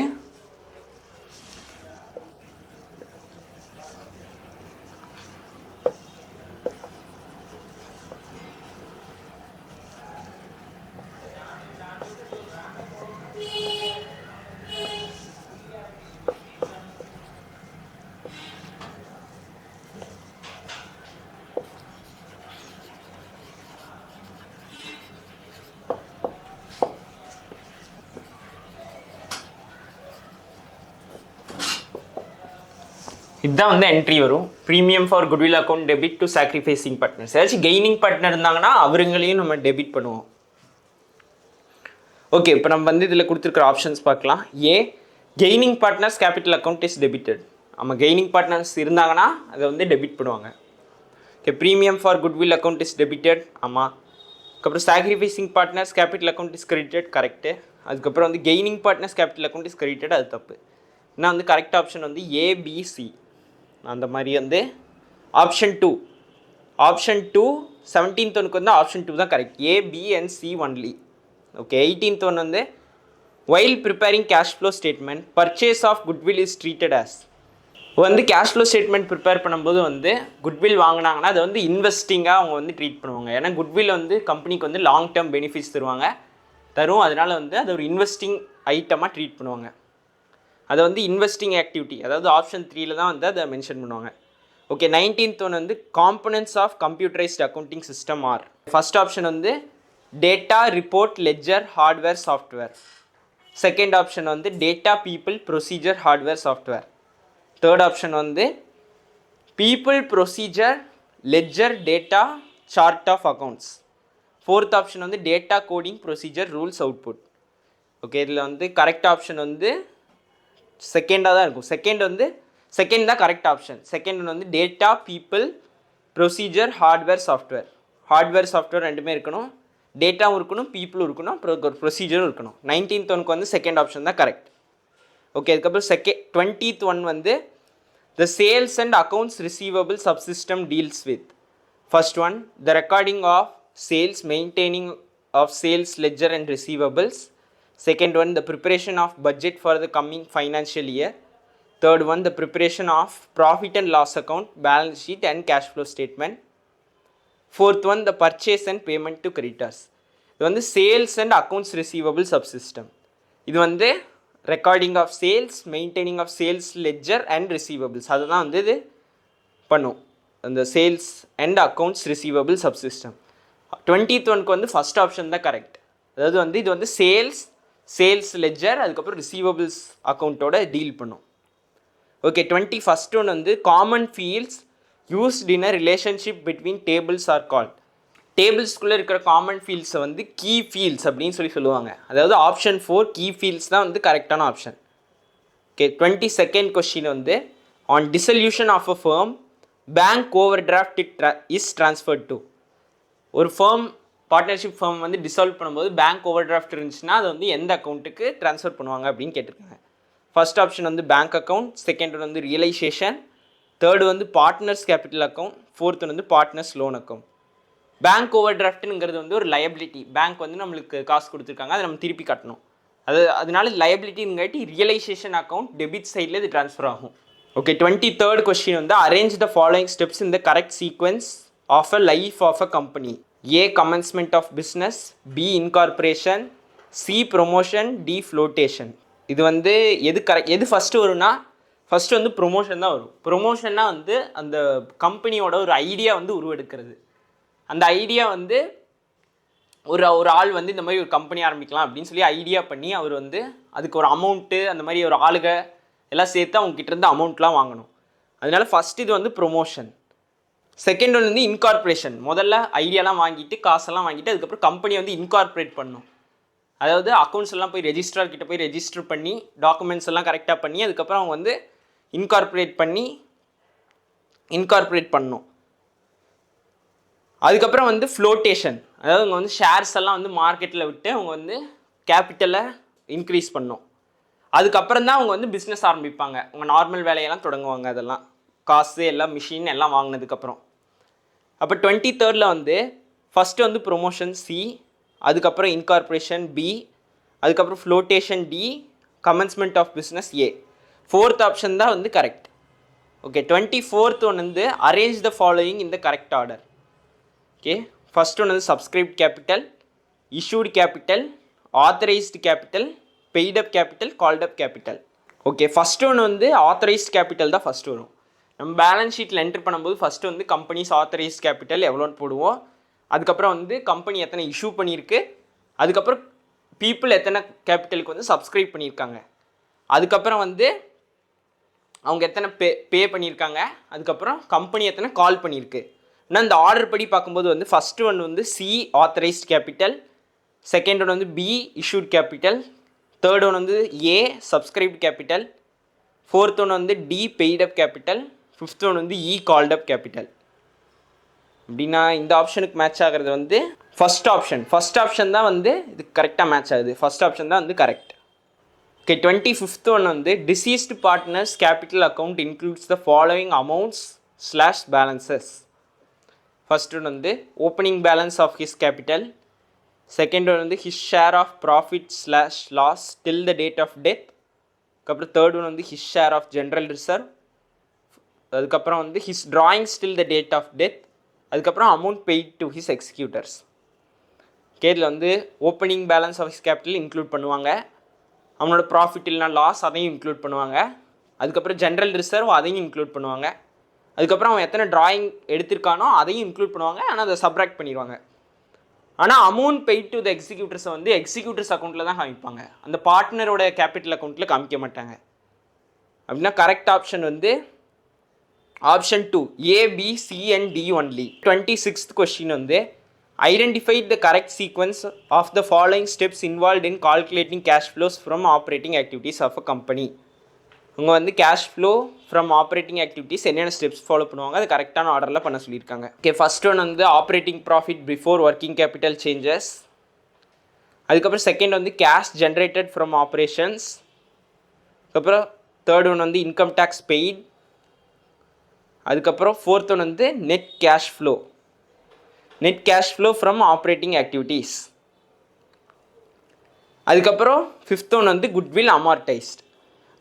[SPEAKER 1] இதுதான் வந்து entry வரும். Premium for goodwill account debit to sacrificing partners. ஏதாச்சும் gaining partner இருந்தாங்கன்னா அவங்களையும் நம்ம டெபிட் பண்ணுவோம். ஓகே, இப்போ நம்ம வந்து இதில் கொடுத்துருக்குற ஆப்ஷன்ஸ் பார்க்கலாம். A, gaining partners capital account is debited. நம்ம கெய்னிங் பார்ட்னர்ஸ் இருந்தாங்கன்னா அதை வந்து டெபிட் பண்ணுவாங்க. Okay, premium for goodwill account is debited. ஆமாம். அதுக்கப்புறம் sacrificing partners capital account is credited correct. அதுக்கப்புறம் வந்து gaining partners capital account is credited, அது தப்பு. இன்னும் வந்து கரெக்ட் ஆப்ஷன் வந்து ஏபிசி. அந்த மாதிரி வந்து ஆப்ஷன் 2 17th ஒனுக்கு வந்து ஆப்ஷன் 2 தான் correct. A, B and C only. Okay, 18th one வந்து while preparing cash flow statement purchase of goodwill is treated as. வந்து கேஷ் ஃப்ளோ ஸ்டேட்மெண்ட் ப்ரிப்பேர் பண்ணும்போது வந்து குட்வில் வாங்கினாங்கன்னா அதை வந்து இன்வெஸ்டிங்காக அவங்க வந்து ட்ரீட் பண்ணுவாங்க. ஏன்னா குட்வில் வந்து கம்பெனிக்கு வந்து லாங் டேர்ம் பெனிஃபிட்ஸ் தரும். அதனால் வந்து அதை ஒரு இன்வெஸ்டிங் ஐட்டமாக ட்ரீட் பண்ணுவாங்க. அதை வந்து இன்வெஸ்டிங் ஆக்டிவிட்டி, அதாவது ஆப்ஷன் 3ல் தான் வந்து அதை மென்ஷன் பண்ணுவாங்க. ஓகே, 19th ஒன் வந்து components of computerised accounting system are. First option வந்து data, report, ledger, hardware, software. Second option வந்து data, people, procedure, hardware, software. Third option வந்து people, procedure, ledger, data, chart of accounts. Fourth option வந்து data, coding, procedure, rules, output. Okay, இதில் வந்து correct option வந்து செகண்டாக தான் இருக்கும். Second தான் கரெக்ட் ஆப்ஷன். செகண்ட் வந்து data, people, procedure, hardware, software. Hardware, software ரெண்டுமே இருக்கணும். டேட்டாவும் இருக்கணும், பீப்புளும் இருக்கணும், அப்புறம் ப்ரொசீஜரும் இருக்கணும். 19th ஒனுக்கு வந்து செகண்ட் ஆப்ஷன் தான் கரெக்ட். ஓகே, அதுக்கப்புறம் 20th ஒன் வந்து the sales and accounts receivable subsystem deals with. First one the recording of sales, maintaining of sales ledger and receivables. Second one the preparation of budget for the coming financial year. Third one the preparation of profit and loss account, balance sheet and cash flow statement. Fourth one the purchase and payment to creditors. இது வந்து sales and accounts receivable subsystem. இது வந்து recording of sales, maintaining of sales ledger and receivables, அதை தான் வந்து இது பண்ணும், அந்த sales and accounts receivable subsystem. 20th ஒனுக்கு வந்து ஃபஸ்ட் ஆப்ஷன் தான் கரெக்ட். அதாவது வந்து இது வந்து சேல்ஸ் லெட்ஜர், அதுக்கப்புறம் ரிசீவபிள்ஸ் அக்கௌண்ட்டோட டீல் பண்ணும். ஓகே, 21st ஒன் வந்து common fields used in a relationship between tables are called. டேபிள்ஸ்குள்ளே இருக்கிற காமன் ஃபீல்ட்ஸை வந்து கீ ஃபீல்ட்ஸ் அப்படின்னு சொல்லுவாங்க. அதாவது ஆப்ஷன் 4 கீ ஃபீல்ட்ஸ் தான் வந்து கரெக்டான ஆப்ஷன். ஓகே, 22nd கொஸ்டின் வந்து on dissolution of a firm bank overdraft is transferred to. ஒரு ஃபர்ம், பார்ட்னர்ஷிப் ஃபர்ம் வந்து டிசால்வ் பண்ணும்போது பேங்க் ஓவர் டிராஃப்ட் இருந்துச்சுன்னா அதை வந்து எந்த அக்கௌண்ட்டுக்கு ட்ரான்ஸ்ஃபர் பண்ணுவாங்க அப்படின்னு கேட்டிருக்காங்க. ஃபர்ஸ்ட் ஆப்ஷன் வந்து பேங்க் அக்கௌண்ட், செகண்ட் ஒன் வந்து ரியலைசேஷன், தேர்டு வந்து பார்ட்னர்ஸ் கேபிட்டல் அக்கௌண்ட், ஃபோர்த் வந்து பார்ட்னர்ஸ் லோன் அக்கௌண்ட். பேங்க் ஓவர் டிராஃப்ட்டுங்கிறது வந்து ஒரு லயபிலிட்டி. பேங்க் வந்து நம்மளுக்கு காசு கொடுத்துருக்காங்க, அதை நம்ம திருப்பி கட்டணும். அதனால லயபிலிட்டிங்காட்டி ரியலைசேஷன் அக்கௌண்ட் டெபிட் சைடில் இது ட்ரான்ஸ்ஃபர் ஆகும். ஓகே, 23rd கொஸ்டின் வந்து arrange the following steps in the correct sequence of a life of a company. A commencement of business, B incorporation, C promotion, D flotation. இது வந்து எது first வரும்னா first வந்து promotion தான் வரும். ப்ரொமோஷன்னா வந்து அந்த கம்பெனியோட ஒரு ஐடியா வந்து உருவெடுக்கிறது. அந்த ஐடியா வந்து ஒரு ஆள் வந்து இந்த மாதிரி ஒரு கம்பெனி ஆரம்பிக்கலாம் அப்படின்னு சொல்லி ஐடியா பண்ணி அவர் வந்து அதுக்கு ஒரு அமௌண்ட்டு, அந்த மாதிரி ஒரு ஆளுக எல்லாம் சேர்த்து அவங்ககிட்ட இருந்து அமௌண்ட்லாம் வாங்கணும். அதனால ஃபஸ்ட் இது வந்து ப்ரொமோஷன். செகண்ட் ஒன்று வந்து இன்கார்பரேஷன். முதல்ல ஐடியாலாம் வாங்கிட்டு காசெல்லாம் வாங்கிட்டு அதுக்கப்புறம் கம்பெனியை வந்து இன்கார்பரேட் பண்ணணும். அதாவது அக்கௌண்ட்ஸ் எல்லாம் போய் ரெஜிஸ்ட்ரார் கிட்ட போய் ரெஜிஸ்டர் பண்ணி டாக்குமெண்ட்ஸ் எல்லாம் கரெக்டாக பண்ணி அதுக்கப்புறம் அவங்க வந்து இன்கார்பரேட் பண்ணணும். அதுக்கப்புறம் வந்து ஃப்ளோட்டேஷன், அதாவது அவங்க வந்து ஷேர்ஸ் எல்லாம் வந்து மார்க்கெட்டில் விட்டு அவங்க வந்து கேபிட்டலை இன்க்ரீஸ் பண்ணணும். அதுக்கப்புறம் தான் அவங்க வந்து பிஸ்னஸ் ஆரம்பிப்பாங்க. அவங்க நார்மல் வேலையெல்லாம் தொடங்குவாங்க. அதெல்லாம் காசு எல்லாம் மிஷின் எல்லாம் வாங்கினதுக்கப்புறம். அப்போ 23rd வந்து ஃபஸ்ட்டு வந்து ப்ரொமோஷன் சி, அதுக்கப்புறம் இன்கார்பரேஷன் பி, அதுக்கப்புறம் flotation D, commencement of business A. Fourth option தான் வந்து கரெக்ட். ஓகே, 24th ஒன் வந்து arrange the following in the correct order. Okay, first one வந்து subscribed capital, issued capital, authorised capital, paid up capital, called up capital. Okay, first one வந்து authorised capital தான் first வரும். நம்ம balance ஷீட்டில் enter பண்ணும்போது first வந்து companies authorised capital எவ்வளோன்னு போடுவோம். அதுக்கப்புறம் வந்து கம்பெனி எத்தனை இஷ்யூ பண்ணியிருக்கு, அதுக்கப்புறம் பீப்புள் எத்தனை கேபிட்டலுக்கு வந்து சப்ஸ்கிரைப் பண்ணியிருக்காங்க, அதுக்கப்புறம் வந்து அவங்க எத்தனை பே பண்ணியிருக்காங்க, அதுக்கப்புறம் கம்பெனி எத்தனை கால் பண்ணியிருக்கு. ஆனால் இந்த ஆர்டர் படி பார்க்கும்போது வந்து ஃபஸ்ட்டு ஒன் வந்து C authorised capital, second one வந்து B issued capital, third one வந்து A subscribed capital, fourth one வந்து D paid up capital, fifth one வந்து இ கால்ட் அப் கேபிட்டல். அப்படின்னா இந்த ஆப்ஷனுக்கு மேட்ச் ஆகிறது வந்து ஃபர்ஸ்ட் ஆப்ஷன் தான் வந்து இது கரெக்டாக மேட்ச் ஆகுது. ஃபர்ஸ்ட் ஆப்ஷன் தான் வந்து கரெக்ட். ஓகே, 25th ஒன் வந்து deceased partners capital account includes the following amounts slash balances. First one வந்து opening balance of his capital. Second one வந்து his share of profit slash loss till the date of death. அதுக்கப்புறம் third one வந்து his share of general reserve. அதுக்கப்புறம் வந்து his drawings till the date of death. அதுக்கப்புறம் amount paid to his executors. கேட்டில் வந்து opening balance of his capital include பண்ணுவாங்க, அவனோட profit இல்லைனா லாஸ் அதையும் இன்க்ளூட் பண்ணுவாங்க, அதுக்கப்புறம் ஜென்ரல் ரிசர்வ் அதையும் இன்க்ளூட் பண்ணுவாங்க, அதுக்கப்புறம் அவன் எத்தனை ட்ராயிங் எடுத்திருக்கானோ அதையும் இன்க்ளூட் பண்ணுவாங்க. ஆனால் அதை சப்ராக்ட் பண்ணிடுவாங்க. ஆனால் அமௌண்ட் பெய்ட் டு த எக்ஸிக்யூட்டர்ஸை வந்து எக்ஸிக்யூட்டர்ஸ் அக்கௌண்ட்டில் தான் காமிப்பாங்க, அந்த பார்ட்னரோட கேபிட்டல் அக்கௌண்ட்டில் காமிக்க மாட்டாங்க. அப்படின்னா கரெக்ட் ஆப்ஷன் வந்து option 2 A, B, C and D only. 26th question வந்து identify the correct sequence of the following steps involved in calculating cash flows from operating activities of a company. அவங்க வந்து cash flow from operating activities என்னென்ன steps follow பண்ணுவாங்க அது கரெக்டான ஆர்டரில் பண்ண சொல்லியிருக்காங்க. ஓகே, ஃபர்ஸ்ட் ஒன் வந்து operating profit before working capital changes. அதுக்கப்புறம் செகண்ட் வந்து கேஷ் ஜென்ரேட்டட் ஃப்ரம் ஆப்ரேஷன்ஸ். அதுக்கப்புறம் தேர்ட் ஒன் வந்து இன்கம் டேக்ஸ் பெய்ட். அதுக்கப்புறம் ஃபோர்த் ஒன் வந்து net cash flow from operating activities. அதுக்கப்புறம் ஃபிஃப்த் ஒன் வந்து குட்வில் அமார்டைஸ்ட்.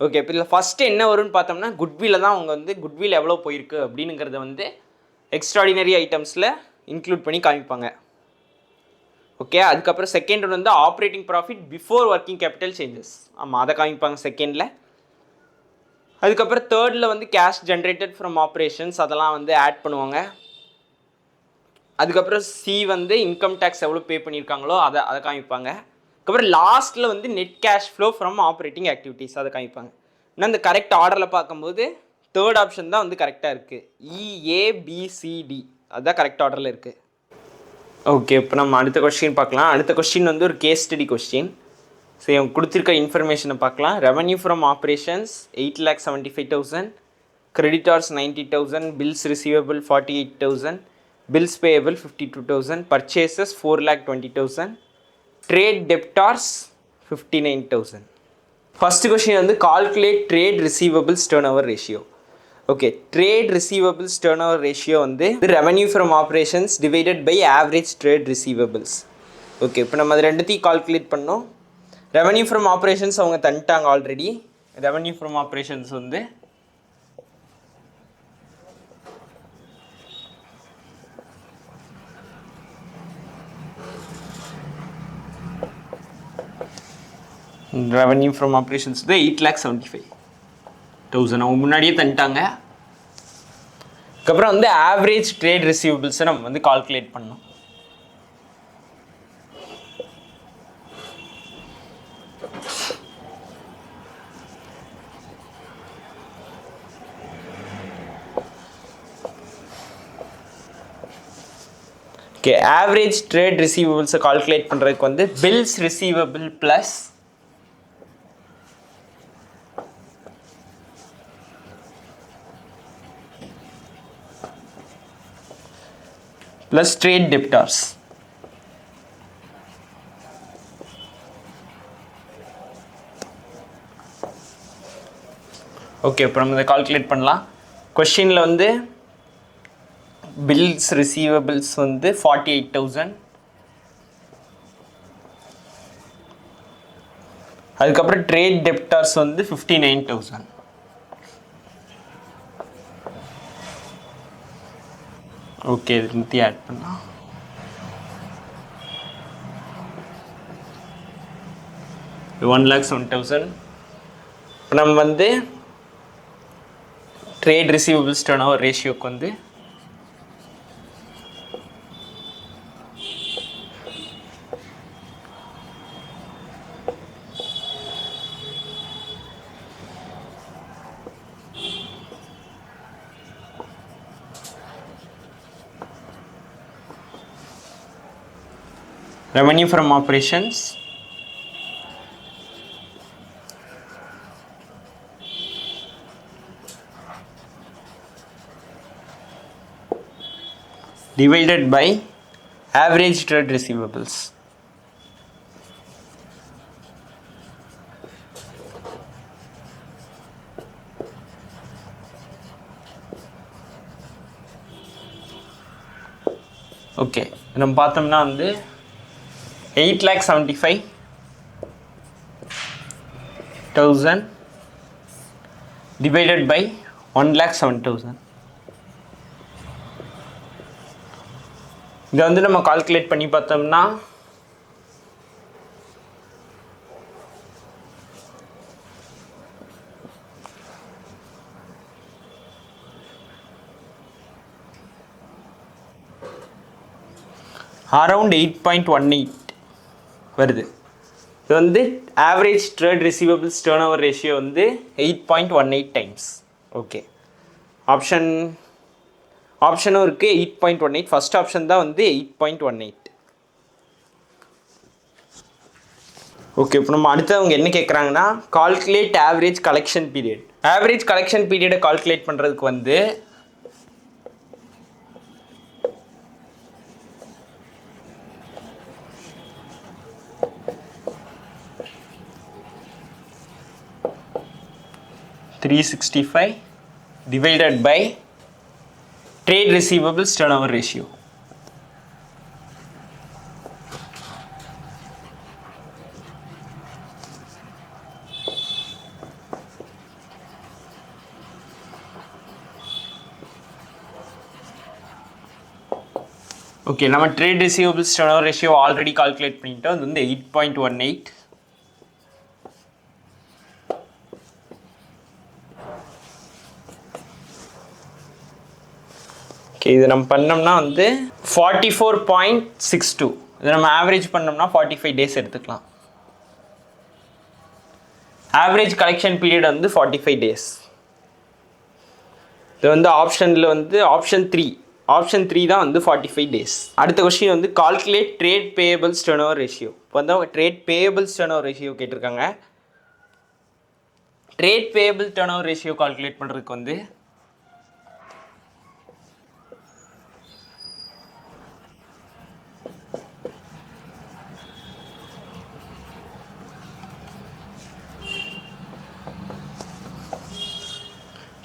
[SPEAKER 1] ஓகே, இப்போ இதில் ஃபஸ்ட்டு என்ன வரும்னு பார்த்தோம்னா குட்வில்ல தான் அவங்க வந்து குட்வில் எவ்வளோ போயிருக்கு அப்படிங்கிறத வந்து எக்ஸ்ட்ராடினரி ஐட்டம்ஸில் இன்க்ளூட் பண்ணி காமிப்பாங்க. ஓகே, அதுக்கப்புறம் செகண்ட் ஒன் வந்து operating profit before working capital changes. ஆமாம், அதை காமிப்பாங்க செகண்டில். அதுக்கப்புறம் தேர்டில் வந்து கேஷ் ஜென்ரேட்டட் ஃப்ரம் ஆப்ரேஷன்ஸ் அதெல்லாம் வந்து ஆட் பண்ணுவாங்க. அதுக்கப்புறம் சி வந்து இன்கம் டேக்ஸ் எவ்வளோ பே பண்ணியிருக்காங்களோ அதை காமிப்பாங்க. அதுக்கப்புறம் லாஸ்ட்டில் வந்து net cash flow from operating activities அதை காமிப்பாங்க. இன்னும் இந்த கரெக்ட் ஆர்டரில் பார்க்கும்போது தேர்ட் ஆப்ஷன் தான் வந்து கரெக்டாக இருக்குது. EABCD அதுதான் கரெக்ட் ஆர்டரில் இருக்குது. ஓகே, இப்போ நம்ம அடுத்த கொஸ்டின் பார்க்கலாம். அடுத்த கொஸ்டின் வந்து ஒரு கேஸ் ஸ்டடி கொஸ்டின். சரி, அவங்க கொடுத்துருக்க இன்ஃபர்மேஷனை பார்க்கலாம். Revenue from operations 8,75,000, creditors 90,000, bills receivable 48,000, bills payable 52,000, purchases 4,20,000, trade debtors 59,000. First question வந்து calculate trade receivables turnover ratio. Okay, trade receivables turnover ratio வந்து revenue from operations divided by average trade receivables. Okay, இப்போ நம்ம அது ரெண்டுத்தையும் calculate பண்ணோம். Revenue from operations அவங்க தந்துட்டாங்க already. Revenue from operations வந்து revenue from operations வந்து 8,75,000 அவங்க முன்னாடியே தந்துட்டாங்க. அதுக்கப்புறம் வந்து ஆவரேஜ் ட்ரேட் ரிசீவபிள்ஸை நம்ம வந்து கால்குலேட் பண்ணோம். ஓகே, ஆவரேஜ் ட்ரேட் ரிசீவபிள்ஸை கால்குலேட் பண்ணுறதுக்கு வந்து bills receivable plus trade debtors. Okay, இப்போ நம்ம இதை கால்குலேட் பண்ணலாம். கொஸ்டினில் வந்து பில்ஸ் ரிசீவபிள்ஸ் வந்து 48,000, அதுக்கப்புறம் ட்ரேட் டெப்டார்ஸ் வந்து 59,000. ஓகே, இது முத்தி ஆட் பண்ணலாம். $1,07,000. இப்போ நம்ம வந்து ட்ரேட் ரிசீவபிள்ஸ் டர்ன்ஓவர் ரேஷியோக்கு வந்து revenue from operations divided by average trade receivables. Okay, நம்ம பார்த்தோம்னா வந்து 8,75,000 divided by 1,07,000. இதை வந்து நம்ம கால்குலேட் பண்ணி பார்த்தோம்னா அரவுண்ட் 8.18 வருது. இது வந்து average trade receivables turn over ratio வந்து 8.18 டைம்ஸ். ஓகே, ஆப்ஷனும் இருக்குது 8.18. ஃபஸ்ட் ஆப்ஷன் தான் வந்து 8.18. ஓகே, இப்போ நம்ம அடுத்து அவங்க என்ன கேட்குறாங்கன்னா calculate average collection period. Average collection பீரியடை கால்குலேட் பண்ணுறதுக்கு வந்து $365 divided by trade receivables turnover ratio. Okay, நம்ம trade receivables turnover ratio already calculate பண்ணிட்டோம். அது வந்து 8.18. ஓகே, இது நம்ம பண்ணோம்னா வந்து 44.62. இது நம்ம ஆவரேஜ் பண்ணோம்னா 45 டேஸ் எடுத்துக்கலாம். ஆவரேஜ் கலெக்ஷன் பீரியட் வந்து 45 டேஸ். இது வந்து ஆப்ஷனில் வந்து ஆப்ஷன் த்ரீ தான் வந்து 45 டேஸ். அடுத்த கொஸ்டின் வந்து calculate trade payables turnover ratio. இப்போ வந்து அவங்க ட்ரேட் பேயபிள்ஸ் டர்னோவர் ரேஷியோ கேட்டிருக்காங்க. Trade payable turnover ratio calculate பண்ணுறதுக்கு வந்து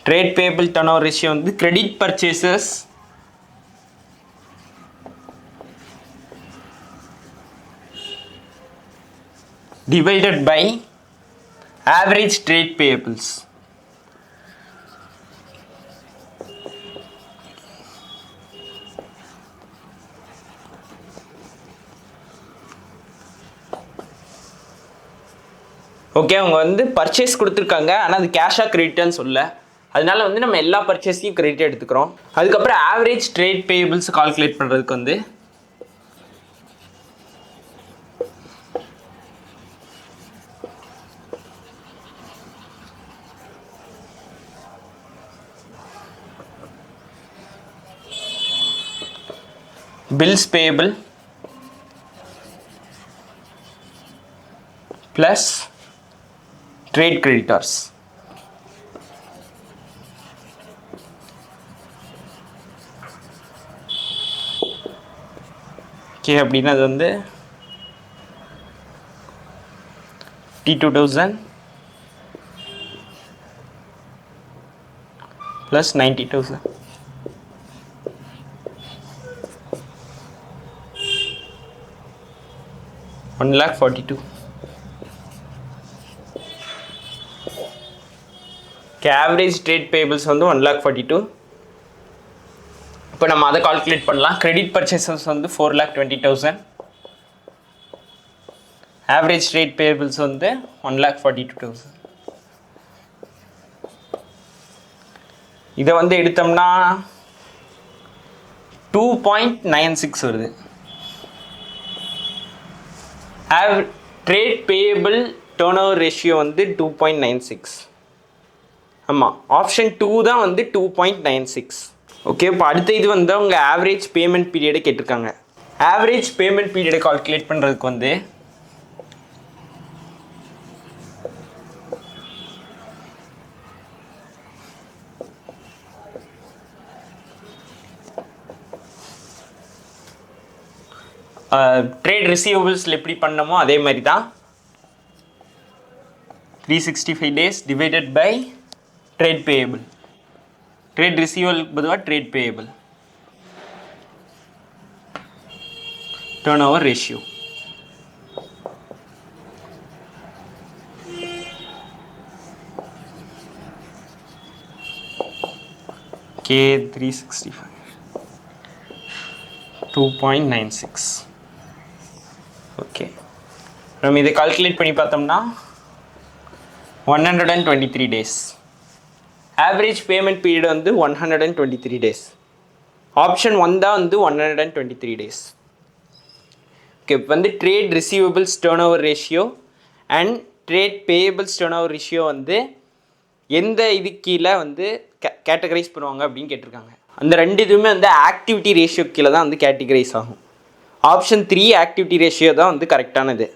[SPEAKER 1] ட்ரேட் பேயபிள் டர்னோவர் ரேஷியோ வந்து credit purchases divided by average trade payables. Okay, அவங்க வந்து பர்ச்சேஸ் கொடுத்துருக்காங்க, ஆனால் அது கேஷாக கிரெடிட்டான்னு சொல்ல. அதனால வந்து நம்ம எல்லா பர்ச்சேஸையும் கிரெடிட் எடுத்துக்கிறோம். அதுக்கப்புறம் ஆவரேஜ் ட்ரேட் பேயபிள்ஸ் கால்குலேட் பண்ணுறதுக்கு வந்து bills payable plus trade creditors. Okay, அப்படின்னா அது வந்து 52,000 plus 90,000. $1,42,000. ஆவரேஜ் ட்ரேட் பேயபிள்ஸ் வந்து 1,42,000. இப்போ நம்ம அதை கால்குலேட் பண்ணலாம். கிரெடிட் பர்ச்சேசஸ் வந்து 4,20,000. ஆவரேஜ் ட்ரேட் பேயபிள்ஸ் வந்து 1,42,000. இதை வந்து எடுத்தோம்னா 2.96 வருது. ட்ரேட் பேயபிள் டர்னோவர் ரேஷியோ வந்து 2.96. ஆமாம், ஆப்ஷன் 2 தான் வந்து 2.96. ஓகே, இப்போ அடுத்த இது வந்து அவங்க ஆவரேஜ் பேமெண்ட் பீரியடை கேட்டிருக்காங்க. ஆவரேஜ் பேமெண்ட் பீரியடை கால்குலேட் பண்ணுறதுக்கு வந்து ட்ரேட் ரிசீவபிள்ஸில் எப்படி பண்ணமோ அதே மாதிரி தான் 365 days divided by trade payable. Trade receivable பொதுவாக trade payable. Turnover ratio. K365 2.96. Okay, நம்ம இதை கால்குலேட் பண்ணி பார்த்தோம்னா 123 days. ஆவரேஜ் பேமெண்ட் பீரியட் வந்து 123 days. ஆப்ஷன் 1 தான் வந்து 123 days. ஓகே, இப்போ வந்து trade receivables turn over ratio and trade payables turn over ratio வந்து எந்த இது கீழே வந்து கேட்டகரைஸ் பண்ணுவாங்க அப்படின்னு கேட்டிருக்காங்க. அந்த ரெண்டு இதுவுமே வந்து ஆக்டிவிட்டி ரேஷியோ கீழே தான் வந்து கேட்டகரைஸ் ஆகும். ஆப்ஷன் 3 ஆக்டிவிட்டி ரேஷியோ தான் வந்து கரெக்டானது.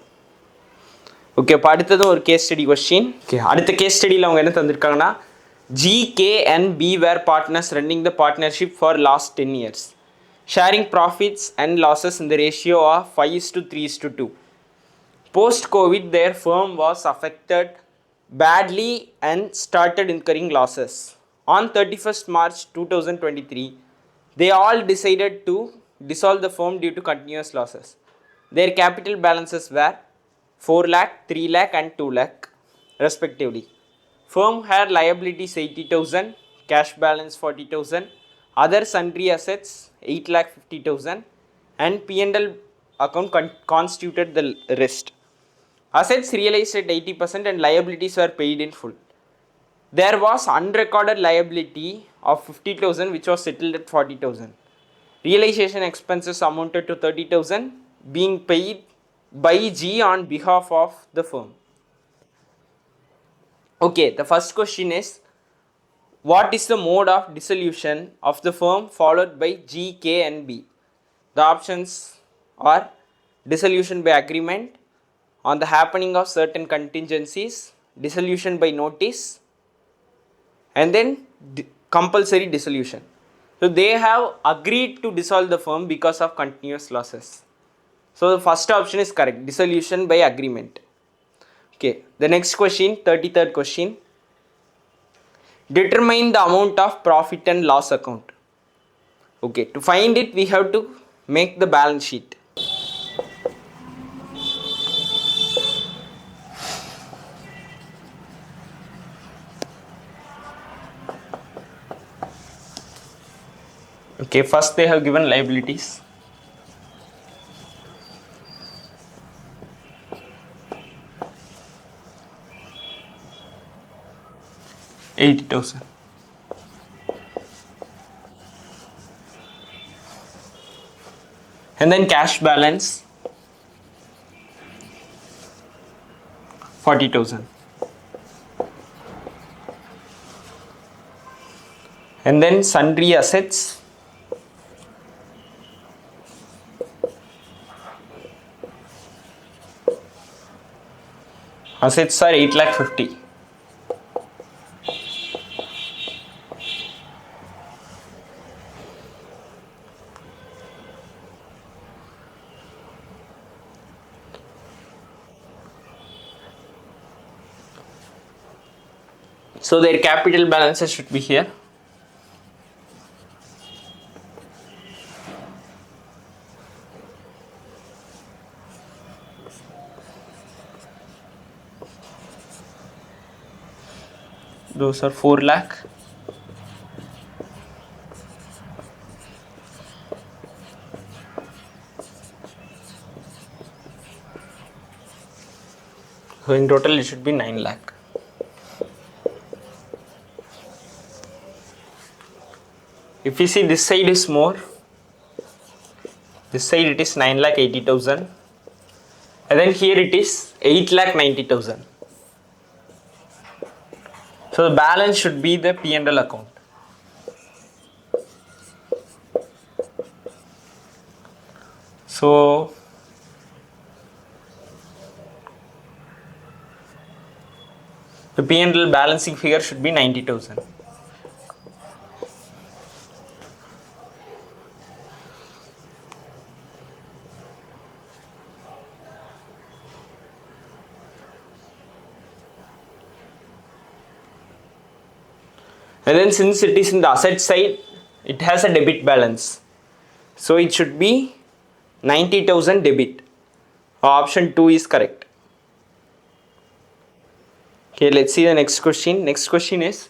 [SPEAKER 1] ஓகே, இப்போ அடுத்ததும் ஒரு கேஸ் ஸ்டடி கொஸ்டின். ஓகே, அடுத்த கேஸ் ஸ்டடியில் அவங்க என்ன தந்திருக்காங்கன்னா, GK and B were partners running the partnership for last 10 years, sharing profits and losses in the ratio of 5:3:2. Post-COVID, their firm was affected badly and started incurring losses. On 31st March 2023, they all decided to dissolve the firm due to continuous losses. Their capital balances were 4 lakh, 3 lakh and 2 lakh respectively. Firm had liabilities 80,000, cash balance 40,000, other sundry assets 8,50,000 and P&L account constituted the rest. Assets realized at 80% and liabilities were paid in full. There was unrecorded liability of 50,000 which was settled at 40,000. Realization expenses amounted to 30,000 being paid by G on behalf of the firm. Okay, the first question is, what is the mode of dissolution of the firm followed by G, K and B? The options are dissolution by agreement, on the happening of certain contingencies, dissolution by notice, and then compulsory dissolution. So they have agreed to dissolve the firm because of continuous losses. So the first option is correct, dissolution by agreement. Okay, the next question, 33rd question. Determine the amount of profit and loss account. Okay, to find it we have to make the balance sheet. Okay, first they have given liabilities. $80,000. And then cash balance 40,000. And then sundry assets are 8,50,000. So their capital balances should be here. Those are 4 lakh. So in total it should be 9 lakh. If you see this side is more, this side it is 9,80,000 and then here it is 8,90,000. So the balance should be the P&L account. So the P&L balancing figure should be 90,000. And then since it is in the asset side, it has a debit balance. So it should be 90,000 debit. Option 2 is correct. Okay, let's see the next question. Next question is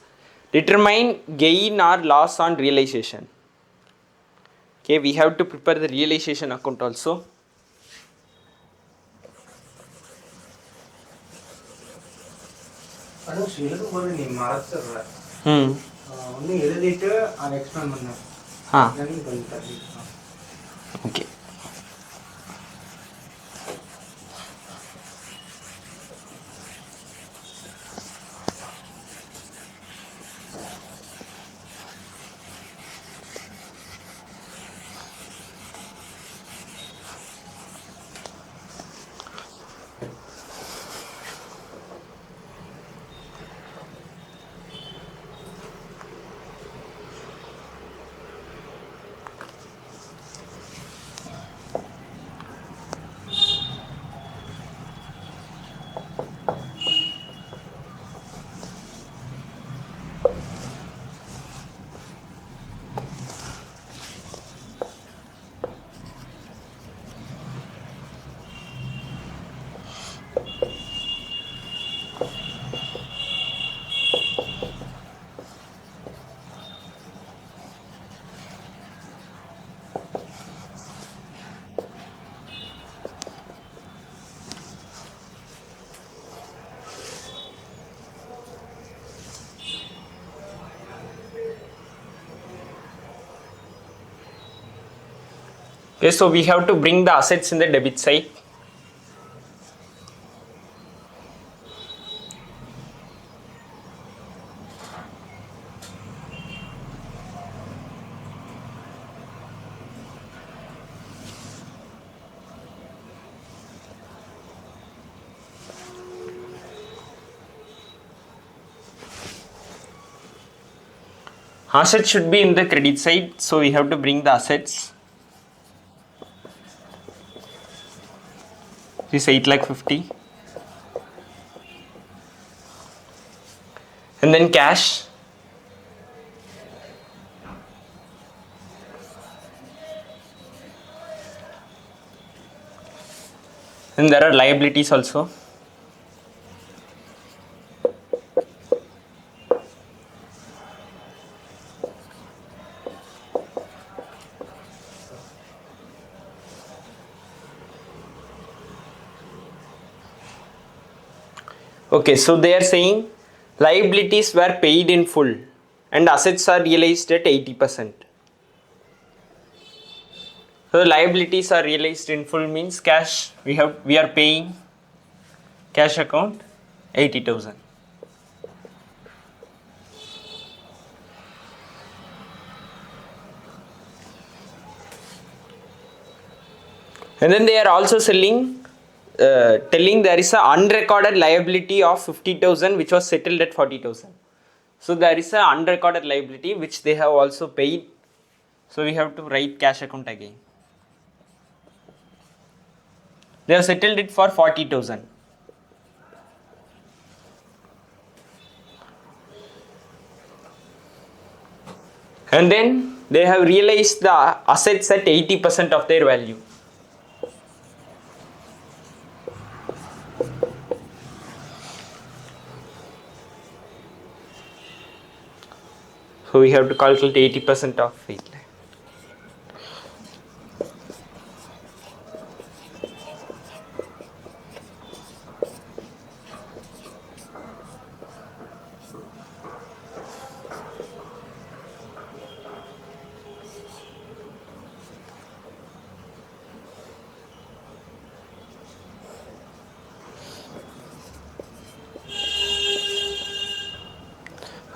[SPEAKER 1] determine gain or loss on realization. Okay, we have to prepare the realization account also.
[SPEAKER 2] எழுதும்போது நீ மறந்துடுற
[SPEAKER 1] ம்
[SPEAKER 2] ஒன்று எழுதிட்டு அதை explain பண்ண கொஞ்சம்
[SPEAKER 1] okay. Okay, so we have to bring the assets in the debit side. Assets should be in the credit side, so we have to bring the assets. This 8,50,000 and then cash, and there are liabilities also. Okay, so they are saying liabilities were paid in full and assets are realized at 80%. So liabilities are realized in full means cash we are paying cash account 80,000. And then they are also telling there is a unrecorded liability of 50,000 which was settled at 40,000. So there is a unrecorded liability which they have also paid. So we have to write cash account again. They have settled it for 40,000. And then they have realized the assets at 80% of their value. So we have to calculate 80% of 8 lakh.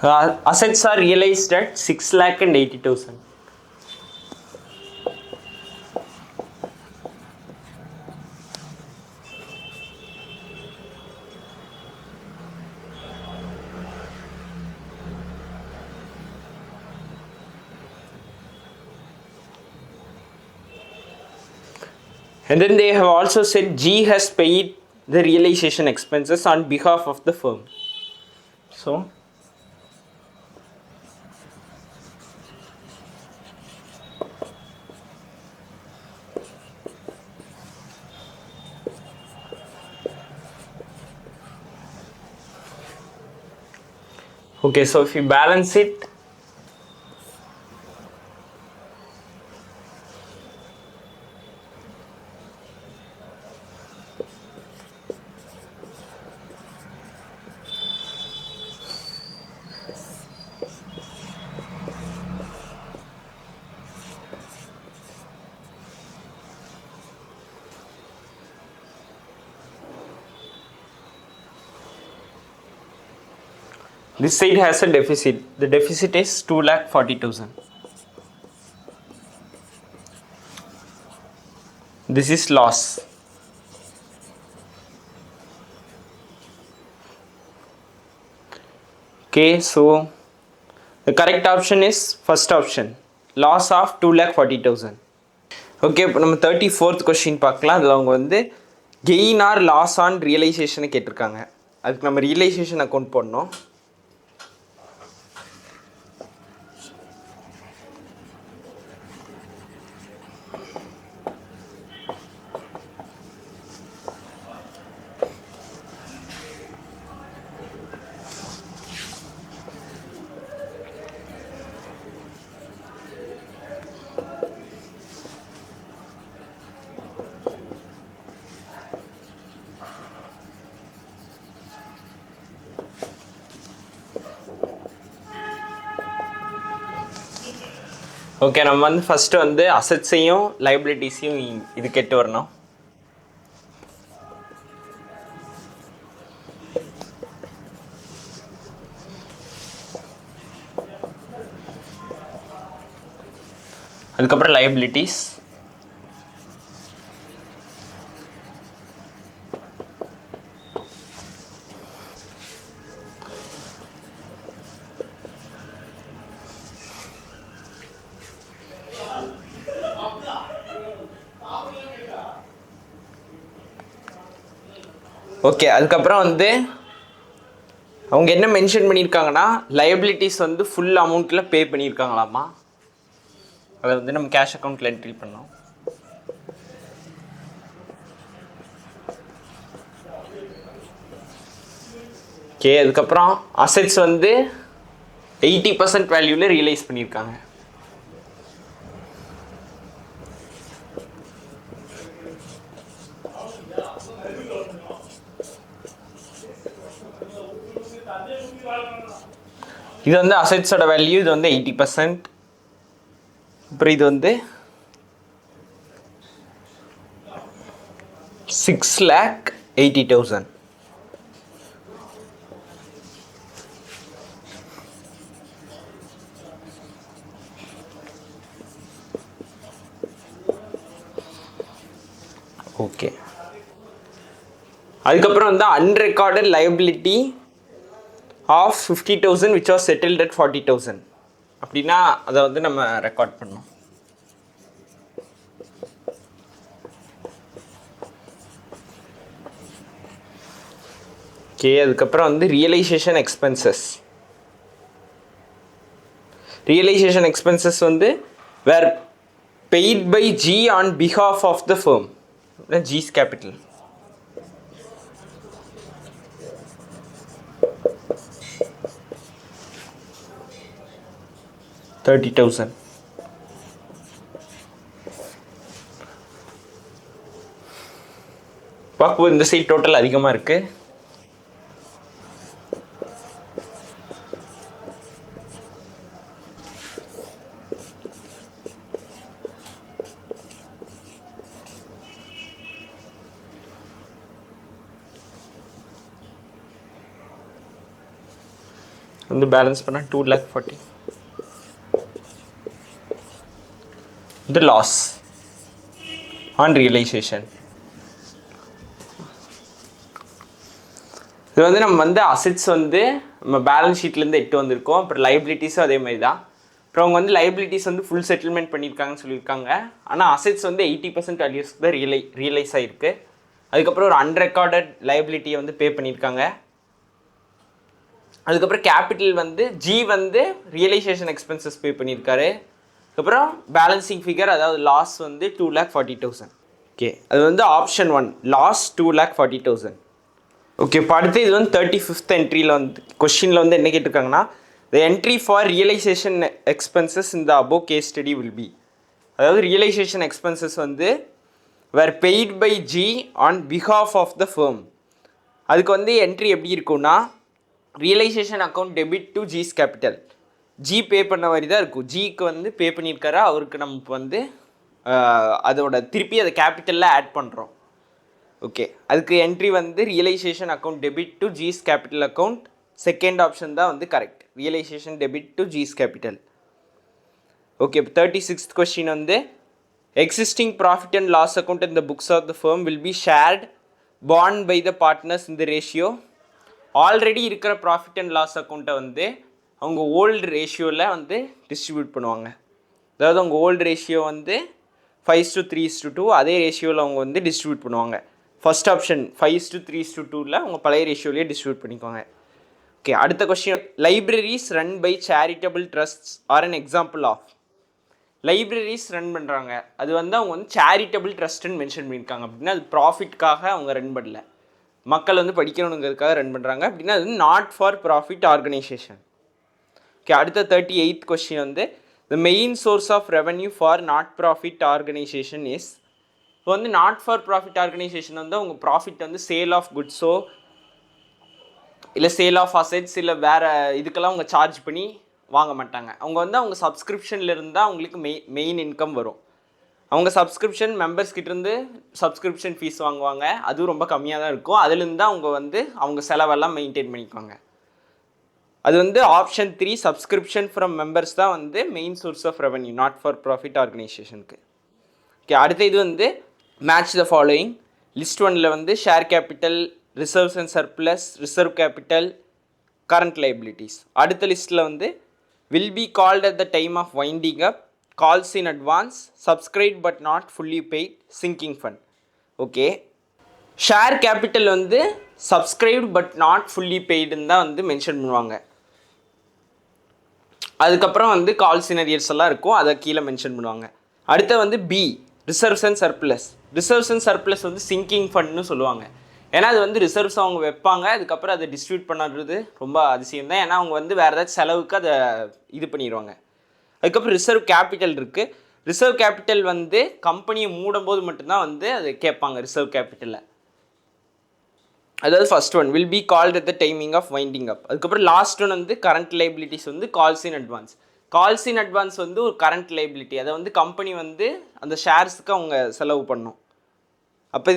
[SPEAKER 1] Assets are realized at 6,80,000. And then they have also said G has paid the realization expenses on behalf of the firm. So Okay, so if you balance it, this side has a deficit. The deficit is 2,40,000. This is loss. Okay, so the correct option is first option, loss of 2,40,000. Okay, இப்போ நம்ம 34th question பார்க்கலாம். அதில் அவங்க வந்து gain R loss on ரியலைசேஷனை கேட்டிருக்காங்க. அதுக்கு நம்ம realisation account போடணும். ஓகே, நம்ம வந்து ஃபஸ்ட்டு வந்து அசட்ஸையும் லைபிலிட்டிஸையும் இது கெட்டு வரணும். அதுக்கப்புறம் லைபிலிட்டிஸ், ஓகே. அதுக்கப்புறம் வந்து அவங்க என்ன மென்ஷன் பண்ணியிருக்காங்கன்னா, லைபிலிட்டிஸ் வந்து ஃபுல் அமௌண்ட்டில் பே பண்ணியிருக்காங்களாமா. அதை வந்து நம்ம கேஷ் அக்கௌண்ட்டில் என்ட்ரி பண்ணோம். ஓகே, அதுக்கப்புறம் அசெட்ஸ் வந்து 80% வேல்யூவில் ரியலைஸ் பண்ணியிருக்காங்க. இது வந்து அசெட்ஸோட வேல்யூ, இது வந்து 80%. அப்புறம் இது வந்து 6,80,000. ஓகே, அதுக்கப்புறம் வந்து unrecorded liability of 50,000 which was settled at 40,000. அப்படின்னா அதை வந்து நம்ம ரெக்கார்ட் பண்ணோம். ஓகே, அதுக்கப்புறம் வந்து ரியலைசேஷன் எக்ஸ்பென்சஸ். ரியலைசேஷன் எக்ஸ்பென்சஸ் வந்து were paid by G on behalf of the firm, G's capital. $30,000. பார்க்கும்போது இந்த சைட் டோட்டல் அதிகமாக இருக்கு. வந்து பேலன்ஸ் பண்ணால் 2,40,000. The loss on realization. இது வந்து நம்ம வந்து அசெட்ஸ் வந்து நம்ம பேலன்ஸ் ஷீட்லேருந்து எட்டு வந்திருக்கோம். அப்புறம் லைபிலிட்டிஸும் அதே மாதிரி தான். அப்புறம் அவங்க வந்து லைபிலிட்டிஸ் வந்து ஃபுல் செட்டில்மெண்ட் பண்ணியிருக்காங்கன்னு சொல்லியிருக்காங்க. ஆனால் அசெட்ஸ் வந்து 80% வேல்யூஸ்க்கு தான் ரியலைஸ் ஆகிருக்கு. அதுக்கப்புறம் ஒரு அன்ரெக்கார்டட் லைபிலிட்டியை வந்து பே பண்ணியிருக்காங்க. அதுக்கப்புறம் கேபிட்டல் வந்து ஜி வந்து ரியலைசேஷன் எக்ஸ்பென்சஸ் பே பண்ணியிருக்காரு. அதுக்கப்புறம் பேலன்சிங் ஃபிகர், அதாவது லாஸ் வந்து 2,40,000. ஓகே, அது வந்து ஆப்ஷன் 1 லாஸ் 2,40,000. ஓகே, இப்போ அடுத்து இது வந்து 35th என்ட்ரியில் வந்து கொஷினில் வந்து என்ன கேட்டிருக்காங்கன்னா, the entry for realisation expenses இந்த above case study will be. அதாவது ரியலைசேஷன் எக்ஸ்பென்சஸ் வந்து were paid by G on behalf of the firm. அதுக்கு வந்து என்ட்ரி எப்படி இருக்கும்னா, realisation account debit to G's capital. G pay பண்ண மாதிரி தான் இருக்கும். ஜிக்கு வந்து பே பண்ணியிருக்காரா, அவருக்கு நம்ம வந்து அதோட திருப்பி அதை கேபிட்டலில் ஆட் பண்ணுறோம். ஓகே, அதுக்கு என்ட்ரி வந்து realisation account debit to G's capital account. Second option தான் வந்து correct, realisation debit to G's capital. Okay, இப்போ 36th கொஸ்டின் வந்து existing profit and loss account in the books of the firm will be shared பாண்ட் by the partners இந்த ratio. Already இருக்கிற profit and loss அக்கௌண்ட்டை வந்து அவங்க old ரேஷியோவில் வந்து டிஸ்ட்ரிபியூட் பண்ணுவாங்க. அதாவது அவங்க ஓல்டு ரேஷியோ வந்து 5:3:2, அதே ரேஷியோவில் அவங்க வந்து டிஸ்ட்ரிபியூட் பண்ணுவாங்க. ஃபர்ஸ்ட் ஆப்ஷன் 5:3:2ல அவங்க பழைய ரேஷியோலேயே டிஸ்ட்ரிபியூட் பண்ணிக்குவாங்க. ஓகே, அடுத்த question, libraries run by charitable trusts are an example of. Libraries run பண்ணுறாங்க, அது வந்து அவங்க வந்து சேரிட்டபிள் ட்ரஸ்ட்டுன்னு மென்ஷன் பண்ணியிருக்காங்க. அப்படின்னா அது ப்ராஃபிட்காக அவங்க ரன் பண்ணல, மக்கள் வந்து படிக்கணுங்கிறதுக்காக ரன் பண்ணுறாங்க. அப்படின்னா அது வந்து not for profit organisation. Okay, அடுத்த 38th கொஸ்டின் வந்து the main source of revenue for not profit organisation is. இப்போ வந்து நாட் ஃபார் ப்ராஃபிட் ஆர்கனைசேஷன் வந்து அவங்க ப்ராஃபிட் வந்து சேல் ஆஃப் குட்ஸோ இல்லை சேல் ஆஃப் அசெட்ஸ் இல்லை வேறு இதுக்கெல்லாம் அவங்க சார்ஜ் பண்ணி வாங்க மாட்டாங்க. அவங்க வந்து அவங்க சப்ஸ்கிரிப்ஷனில் இருந்தால் அவங்களுக்கு மெயின் இன்கம் வரும். அவங்க சப்ஸ்கிரிப்ஷன் மெம்பர்ஸ்கிட்டேருந்து சப்ஸ்கிரிப்ஷன் ஃபீஸ் வாங்குவாங்க, அதுவும் ரொம்ப கம்மியாக தான் இருக்கும். அதுலேருந்து தான் அவங்க வந்து அவங்க செலவெல்லாம் மெயின்டைன் பண்ணிக்குவாங்க. அது வந்து ஆப்ஷன் 3 சப்ஸ்கிரிப்ஷன் ஃப்ரம் மெம்பர்ஸ் தான் வந்து main source of revenue not for profit ஆர்கனைசேஷனுக்கு. ஓகே, அடுத்த இது வந்து மேட்ச் த ஃபாலோயிங். லிஸ்ட் 1ல் வந்து share capital, reserves and surplus, reserve capital, current liabilities. அடுத்த லிஸ்ட்டில் வந்து will be called at the time of winding up, calls in advance, subscribe but not fully paid, sinking fund. Okay, share capital வந்து subscribed but not fully பெய்டுன்னு தான் வந்து mention பண்ணுவாங்க. அதுக்கப்புறம் வந்து கால்ஸ் இன் அரியர்ஸ் எல்லாம் இருக்கும், அதை கீழே மென்ஷன் பண்ணுவாங்க. அடுத்து வந்து B reserves and surplus. Reserves and surplus வந்து சிங்கிங் ஃபண்ட்னு சொல்லுவாங்க. ஏன்னா அது வந்து ரிசர்வ்ஸ் அவங்க வைப்பாங்க, அதுக்கப்புறம் அதை டிஸ்ட்ரிபியூட் பண்ணுறது ரொம்ப அதிசயம் தான். ஏன்னா அவங்க வந்து வேறு ஏதாச்சும் செலவுக்கு அதை இது பண்ணிடுவாங்க. அதுக்கப்புறம் ரிசர்வ் கேபிட்டல் இருக்குது. ரிசர்வ் கேபிட்டல் வந்து கம்பெனியை மூடும்போது மட்டும்தான் வந்து அதை கேட்பாங்க ரிசர்வ் கேபிட்டலில். அதாவது first one will be called at the timing of winding up. அதுக்கப்புறம் லாஸ்ட் ஒன் வந்து கரண்ட் லைபிலிட்டிஸ் வந்து calls in advance. Calls in advance வந்து ஒரு கரண்ட் லைபிலிட்டி, அதை வந்து கம்பெனி வந்து அந்த ஷேர்ஸுக்கு அவங்க செலவு பண்ணும். அப்போ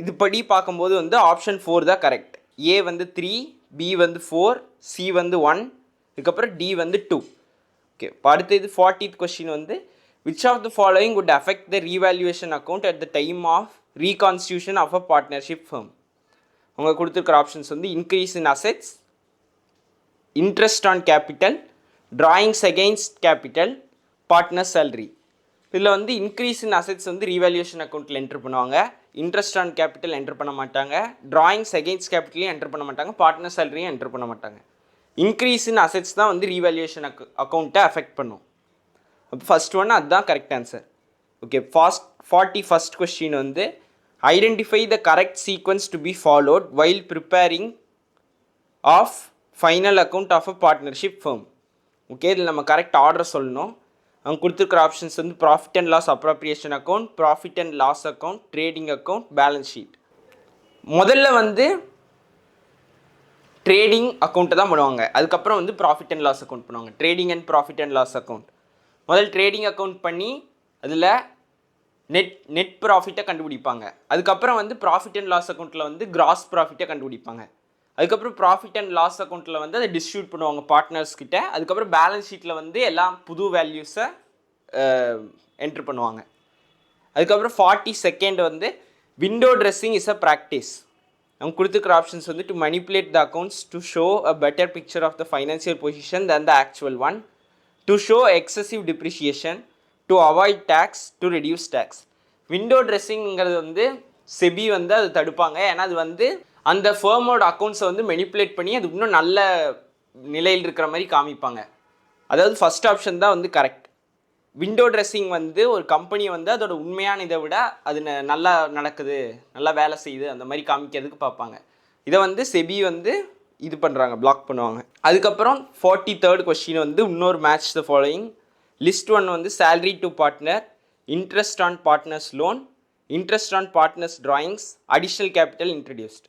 [SPEAKER 1] இதுபடி பார்க்கும்போது வந்து ஆப்ஷன் 4 தான் கரெக்ட். ஏ வந்து 3, பி வந்து 4, சி வந்து 1, இதுக்கப்புறம் டி வந்து 2. ஓகே, இப்போ அடுத்து இது 40th கொஸ்டின் வந்து which of the following would affect the revaluation account at the time of reconstitution of a partnership firm. அவங்க கொடுத்துருக்கிற ஆப்ஷன்ஸ் வந்து increase in assets, interest on capital, drawings against capital, partner salary. இதில் வந்து increase in assets வந்து revaluation அக்கௌண்ட்டில் enter பண்ணுவாங்க, interest on capital enter பண்ண மாட்டாங்க, ட்ராயிங்ஸ் அகெயின்ஸ்ட் கேபிட்டலையும் என்ட்ரு பண்ண மாட்டாங்க, பார்ட்னர் சேலரியும் என்ட்ரு பண்ண மாட்டாங்க. இன்க்ரீஸ் இன் அசெட்ஸ் தான் வந்து ரீவேல்யூஷன் அக்கௌண்ட்டை அஃபெக்ட் பண்ணும். அப்போ ஃபஸ்ட் ஒன் அதுதான் correct answer. Okay, 41st question வந்து identify the correct sequence to be followed while preparing of final account of a partnership firm. Okay, இதில் நம்ம கரெக்ட் ஆர்டர் சொல்லணும். அவங்க கொடுத்துருக்குற ஆப்ஷன்ஸ் வந்து profit and loss appropriation account, profit and loss account, trading account, balance sheet. முதல்ல வந்து trading அக்கௌண்ட்டை தான் பண்ணுவாங்க, அதுக்கப்புறம் வந்து ப்ராஃபிட் அண்ட் லாஸ் அக்கௌண்ட் பண்ணுவாங்க. Trading and profit and loss account முதல் ட்ரேடிங் அக்கௌண்ட் பண்ணி அதில் நெட் ப்ராஃபிட்டை கண்டுபிடிப்பாங்க. அதுக்கப்புறம் வந்து ப்ராஃபிட் அண்ட் லாஸ் அக்கௌண்ட்டில் வந்து கிராஸ் ப்ராஃபிட்டை கண்டுபிடிப்பாங்க. அதுக்கப்புறம் ப்ராஃபிட் அண்ட் லாஸ் அக்கௌண்ட்டில் வந்து அதை டிஸ்ட்ரிபியூட் பண்ணுவாங்க பார்ட்னர்ஸ் கிட்ட. அதுக்கப்புறம் பேலன்ஸ் ஷீட்டில் வந்து எல்லாம் புது வேல்யூஸை என்ட்ரு பண்ணுவாங்க. அதுக்கப்புறம் 42nd வந்து window dressing is a practice. அவங்க கொடுத்துருக்குற ஆப்ஷன்ஸ் வந்து to manipulate the accounts to show a better picture of the financial position than the actual one, to show excessive depreciation, to avoid tax, to reduce tax. Window ட்ரெஸ்ஸிங்கிறது வந்து செபி வந்து அது தடுப்பாங்க. ஏன்னா அது வந்து அந்த ஃபேர்மோட அக்கௌண்ட்ஸை வந்து மெனிப்புலேட் பண்ணி அது இன்னும் நல்ல நிலையில் இருக்கிற மாதிரி காமிப்பாங்க. அதாவது ஃபஸ்ட் ஆப்ஷன் தான் வந்து கரெக்ட். விண்டோ ட்ரெஸ்ஸிங் வந்து ஒரு கம்பெனி வந்து அதோட உண்மையான இதை விட அது நல்லா நடக்குது, நல்லா வேலை செய்யுது அந்த மாதிரி காமிக்கிறதுக்கு பார்ப்பாங்க. இதை வந்து செபி வந்து இது பண்ணுறாங்க, பிளாக் பண்ணுவாங்க. அதுக்கப்புறம் 43rd கொஸ்டின் வந்து இன்னொரு மேட்ச் த ஃபாலோயிங். லிஸ்ட் 1 வந்து salary to partner, interest on partners loan, interest on partners drawings, additional capital introduced.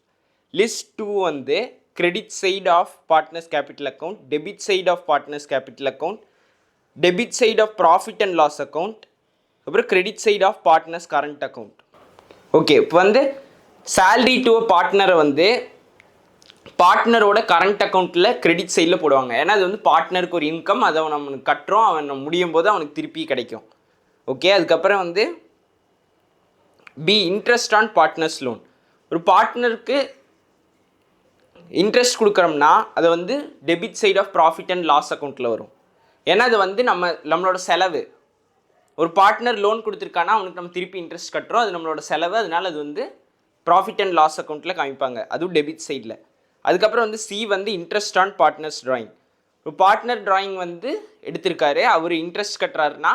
[SPEAKER 1] List 2 வந்து credit side of partners capital account, debit side of partners capital account, debit side of profit and loss account, அப்புறம் credit side of partners current account. Okay, இப்போ வந்து salary to பார்ட்னரை வந்து பார்ட்னரோட current அக்கௌண்ட்டில் credit சைடில் போடுவாங்க. ஏன்னா அது வந்து பார்ட்னருக்கு ஒரு இன்கம், அதை நம்ம கட்டுறோம், அவன் முடியும் போது அவனுக்கு திருப்பி கிடைக்கும். ஓகே, அதுக்கப்புறம் வந்து B interest on partners loan. ஒரு பார்ட்னருக்கு இன்ட்ரெஸ்ட் கொடுக்குறோம்னா அதை வந்து debit side of profit and loss அக்கௌண்ட்டில் வரும். ஏன்னா அது வந்து நம்மளோட செலவு. ஒரு பார்ட்னர் லோன் கொடுத்துருக்கானா அவனுக்கு நம்ம திருப்பி இன்ட்ரெஸ்ட் கட்டுறோம், அது நம்மளோட செலவு, அதனால அது வந்து ப்ராஃபிட் அண்ட் லாஸ் அக்கௌண்ட்டில் காமிப்பாங்க, அதுவும் டெபிட் சைடில். அதுக்கப்புறம் வந்து சி வந்து இன்ட்ரெஸ்ட் ஆன் பார்ட்னர்ஸ் டிராயிங். ஒரு பார்ட்னர் டிராயிங் வந்து எடுத்திருக்காரு, அவர் இன்ட்ரெஸ்ட் கட்டுறாருன்னா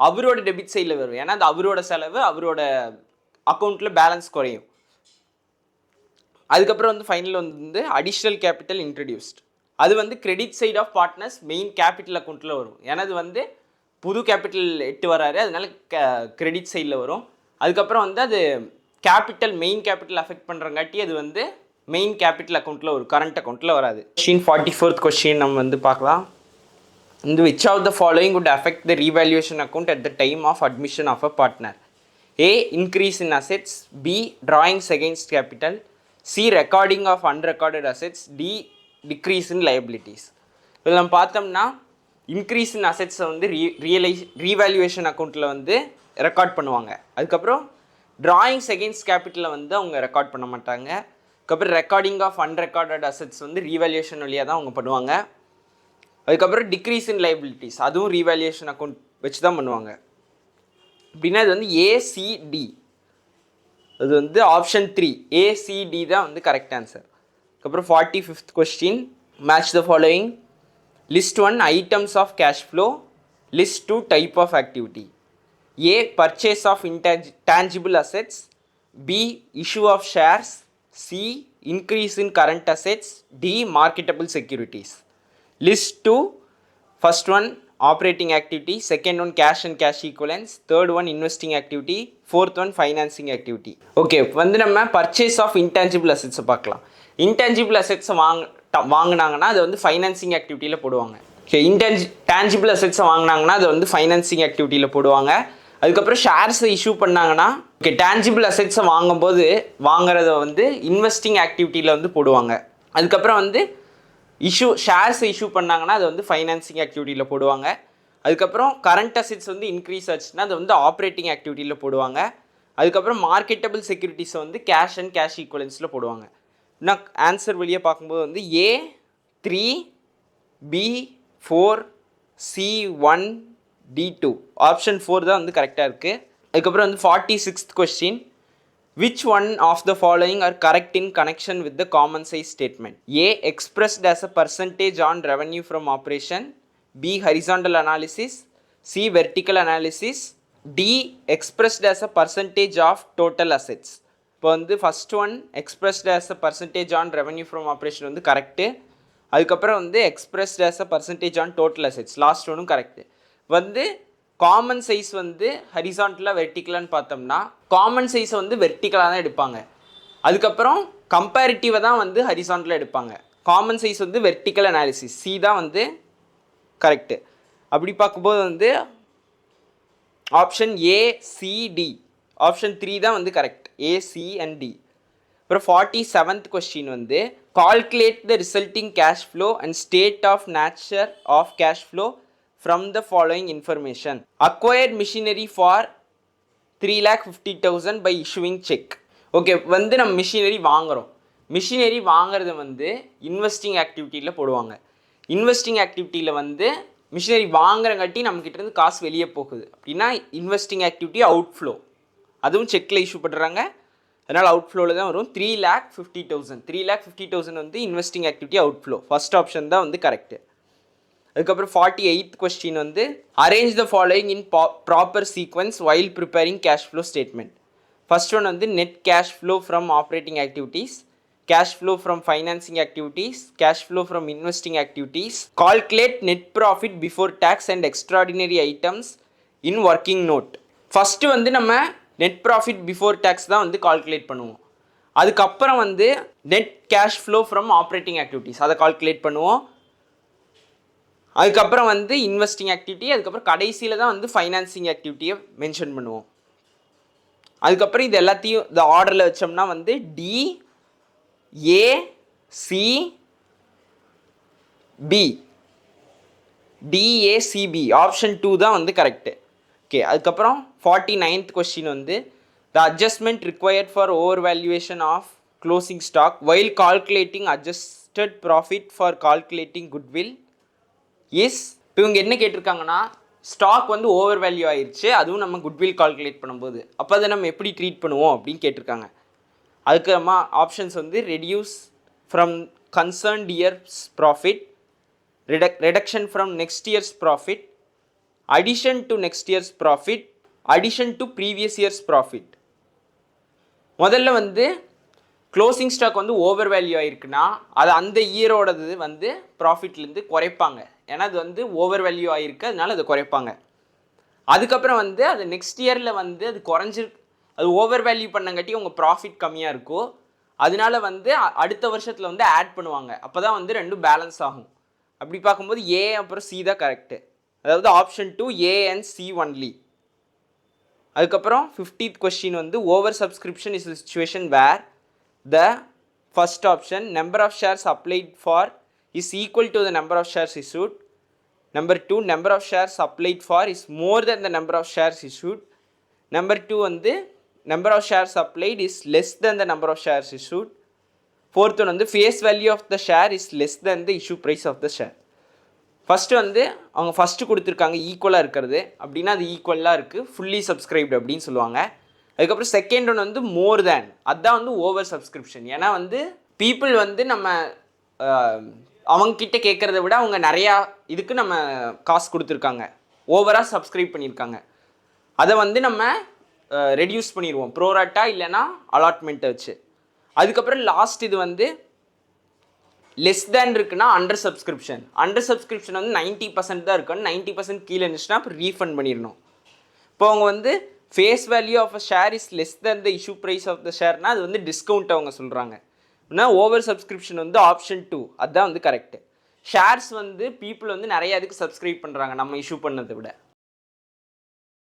[SPEAKER 1] அவரோட டெபிட் சைடில் வரும். ஏன்னா அது அவரோட செலவு, அவரோட அக்கௌண்ட்டில் பேலன்ஸ் குறையும். அதுக்கப்புறம் வந்து ஃபைனல் வந்து அடிஷ்னல் கேபிட்டல் இன்ட்ரடியூஸ்ட். அது வந்து credit side of partners main capital அக்கௌண்ட்டில் வரும். ஏன்னா அது வந்து புது கேபிட்டல் எட்டு வராரு, அதனால கிரெடிட் சைடில் வரும். அதுக்கப்புறம் வந்து அது கேபிட்டல் மெயின் கேபிட்டல் அஃபெக்ட் பண்ணுறங்காட்டி அது வந்து மெயின் கேபிட்டல் அக்கௌண்ட்டில் ஒரு கரண்ட் அக்கௌண்ட்டில் வராது. கொஸ்டின் 44th கொஸ்டின் நம்ம வந்து பார்க்கலாம். இந்த which of the following would affect the revaluation account at the time of admission of a partner? A. Increase in assets, B. Drawings against capital, C. Recording of unrecorded assets, D. Decrease in liabilities. இதில் நம்ம பார்த்தோம்னா increase in அசெட்ஸை வந்து revaluation அக்கௌண்ட்டில் வந்து record பண்ணுவாங்க. அதுக்கப்புறம் drawings against கேபிட்டலில் வந்து அவங்க ரெக்கார்ட் பண்ண மாட்டாங்க. அதுக்கப்புறம் ரெக்கார்டிங் ஆஃப் அன்ரெக்கார்டட் அசெட்ஸ் வந்து ரீவேல்யூவேஷன் வழியாக தான் அவங்க பண்ணுவாங்க. அதுக்கப்புறம் டிக்ரீஸ் இன் லைபிலிட்டிஸ், அதுவும் ரீவேல்யூவேஷன் அக்கௌண்ட் வச்சு தான் பண்ணுவாங்க. அப்படின்னா இது வந்து ஏசிடி, அது வந்து ஆப்ஷன் 3 ஏசிடி தான் வந்து கரெக்ட் ஆன்சர். அதுக்கப்புறம் 45th question match the following. List 1 items of cash flow, list 2 type of activity. A. Purchase of intangible assets, B. Issue of shares, C. Increase in current assets, D. Marketable securities. List 2, first one operating activity, second one cash and cash equivalents, third one investing activity, fourth one financing activity. Okay, வந்து நம்ம purchase of intangible assets பார்க்கலாம். intangible assets வாங்கினாங்கன்னா அது வந்து financing ஆக்டிவிட்டியில் போடுவாங்க. Okay, tangible அசெட்ஸை வாங்கினாங்கன்னா அது வந்து financing ஆக்டிவிட்டியில் போடுவாங்க. அதுக்கப்புறம் ஷேர்ஸை இஷ்யூ பண்ணாங்கன்னா, ஓகே, டேஞ்சிபிள் அசெட்ஸை வாங்கும்போது வாங்குறத வந்து இன்வெஸ்டிங் ஆக்டிவிட்டியில் வந்து போடுவாங்க. அதுக்கப்புறம் வந்து ஷேர்ஸை இஷ்யூ பண்ணாங்கன்னா அது வந்து ஃபைனான்சிங் ஆக்டிவிட்டியில் போடுவாங்க. அதுக்கப்புறம் கரண்ட் அசெட்ஸ் வந்து இன்க்ரீஸ் ஆச்சுன்னா அது வந்து ஆப்ரேட்டிங் ஆக்டிவிட்டியில் போடுவாங்க. அதுக்கப்புறம் மார்க்கெட்டபிள் செக்யூரிட்டிஸை வந்து கேஷ் அண்ட் கேஷ் ஈக்குவலன்ஸில் போடுவாங்க. இன்னும் ஆன்சர் வெளியே பார்க்கும்போது வந்து A3, B4, C1, D2, option 4 தான் வந்து கரெக்டாக இருக்குது. அதுக்கப்புறம் வந்து 46th question. Which one of the following are correct in connection with the common size statement? A. Expressed as a percentage on revenue from operation, B. Horizontal analysis, C. Vertical analysis, D. Expressed as a percentage of total assets. இப்போ வந்து first one expressed as a percentage on revenue from operation வந்து correct. அதுக்கப்புறம் வந்து expressed as a percentage on total assets last ஒன்றும் correct. வந்து common size வந்து ஹரிசான்டலாக வெர்டிக்கலான்னு பார்த்தோம்னா common சைஸை வந்து வெர்டிக்கலாக தான் எடுப்பாங்க. அதுக்கப்புறம் கம்பேரிட்டிவை தான் வந்து ஹரிசான்டலாக எடுப்பாங்க. காமன் சைஸ் வந்து வெர்டிக்கல் அனாலிசிஸ், சி தான் வந்து கரெக்டு. அப்படி பார்க்கும்போது வந்து ஆப்ஷன் ஏசிடி, ஆப்ஷன் 3 தான் வந்து கரெக்ட், ஏசி அண்ட் டி. அப்புறம் 47th கொஸ்டின் வந்து calculate the resulting cash flow and state of nature of cash flow from the following information. Acquired machinery for 3,50,000 by issuing check. Okay, வந்து நம்ம machinery வாங்குகிறோம். Machinery வாங்குறது வந்து investing ஆக்டிவிட்டியில் போடுவாங்க. Investing ஆக்டிவிட்டியில் வந்து machinery வாங்குறங்காட்டி நம்மக்கிட்டேருந்து காசு வெளியே போகுது அப்படின்னா இன்வெஸ்டிங் ஆக்டிவிட்டி அவுட்ஃப்ளோ, அதுவும் செக்கில் இஷ்யூ பண்ணுறாங்க, அதனால் அவுட்ஃப்ளோவில் தான் வரும். 3,50,000 வந்து investing activity outflow, first option தான் வந்து கரெக்டு. அதுக்கப்புறம் 48th கொஸ்டின் வந்து arrange the following in proper sequence while preparing cash flow statement. First one வந்து net cash flow from operating activities, cash flow from financing activities, cash flow from investing activities. Calculate net profit before tax and extraordinary items in working note. First வந்து நம்ம net profit before tax தான் வந்து calculate பண்ணுவோம். அதுக்கப்புறம் வந்து net cash flow from operating activities அதை calculate பண்ணுவோம். அதுக்கப்புறம் வந்து இன்வெஸ்டிங் ஆக்டிவிட்டி, அதுக்கப்புறம் கடைசியில் தான் வந்து ஃபைனான்சிங் ஆக்டிவிட்டியை மென்ஷன் பண்ணுவோம். அதுக்கப்புறம் இது எல்லாத்தையும் இந்த ஆர்டரில் வச்சோம்னா வந்து D A C B, DACB option 2 தான் வந்து கரெக்டு. ஓகே, அதுக்கப்புறம் 49th கொஸ்டின் வந்து the adjustment required for overvaluation of closing stock while calculating adjusted profit for calculating goodwill is. இப்போ இவங்க என்ன கேட்டிருக்காங்கன்னா, ஸ்டாக் வந்து ஓவர் வேல்யூ ஆயிடுச்சு, அதுவும் நம்ம குட்வில் கால்குலேட் பண்ணும்போது, அப்போ அதை நம்ம எப்படி ட்ரீட் பண்ணுவோம் அப்படின்னு கேட்டிருக்காங்க. அதுக்கு நம்ம ஆப்ஷன்ஸ் வந்து reduce from concerned years profit, reduction from next year's profit, addition to next year's profit, addition to previous year's profit. முதல்ல வந்து க்ளோசிங் ஸ்டாக் வந்து ஓவர் வேல்யூ ஆகிருக்குன்னா அது அந்த இயரோடது வந்து ப்ராஃபிட்லேருந்து குறைப்பாங்க. ஏன்னா அது வந்து ஓவர் வேல்யூ ஆகிருக்கு, அதனால அதை குறைப்பாங்க. அதுக்கப்புறம் வந்து அது நெக்ஸ்ட் இயரில் வந்து அது அது ஓவர் வேல்யூ பண்ணங்காட்டி உங்கள் ப்ராஃபிட் கம்மியாக இருக்கும், அதனால வந்து அடுத்த வருஷத்தில் வந்து ஆட் பண்ணுவாங்க. அப்போ தான் வந்து ரெண்டும் பேலன்ஸ் ஆகும். அப்படி பார்க்கும்போது ஏ அப்புறம் சி தான் கரெக்டு. அதாவது option 2 A and C only. அதுக்கப்புறம் 50th கொஸ்டின் வந்து oversubscription is situation where the first option number of shares applied for is equal to the number of shares issued. Number 2 number of shares applied for is more than the number of shares issued. Number 2 வந்து number of shares applied is less than the number of shares issued. Fourth one வந்து face value of the share is less than the issue price of the share. First வந்து அவங்க first கொடுத்துருக்காங்க ஈக்குவலாக இருக்கிறது, அப்படின்னா அது ஈக்குவலாக இருக்குது, ஃபுல்லி சப்ஸ்கிரைப்டு அப்படின்னு சொல்லுவாங்க. அதுக்கப்புறம் செகண்ட் ஒன் வந்து மோர் தேன், அதுதான் வந்து ஓவர் சப்ஸ்கிரிப்ஷன். ஏன்னா வந்து பீப்புள் வந்து நம்ம அவங்கக்கிட்ட கேட்குறத விட அவங்க நிறையா இதுக்கு நம்ம காசு கொடுத்துருக்காங்க, ஓவராக சப்ஸ்கிரைப் பண்ணியிருக்காங்க. அதை வந்து நம்ம ரெடியூஸ் பண்ணிடுவோம் ப்ரோராட்டா இல்லைனா அலாட்மெண்ட்டை வச்சு. அதுக்கப்புறம் லாஸ்ட் இது வந்து லெஸ் தேன் இருக்குன்னா அண்டர் சப்ஸ்கிரிப்ஷன். அண்டர் சப்ஸ்கிரிப்ஷன் வந்து 90% தான் இருக்குன்னு 90% கீழே இருந்துச்சுன்னா அப்போ ரீஃபண்ட் பண்ணிடணும். இப்போ அவங்க வந்து face value of a share is less than the issue price of the ஷேர்னா அது வந்து டிஸ்கவுண்ட் அவங்க சொல்கிறாங்க. அப்படின்னா ஓவர் சப்ஸ்கிரிப்ஷன் வந்து ஆப்ஷன் 2 அதுதான் வந்து கரெக்டு. ஷேர்ஸ் வந்து பீப்புள் வந்து நிறைய இதுக்கு சப்ஸ்கிரைப் பண்ணுறாங்க நம்ம இஷ்யூ பண்ணதை விட.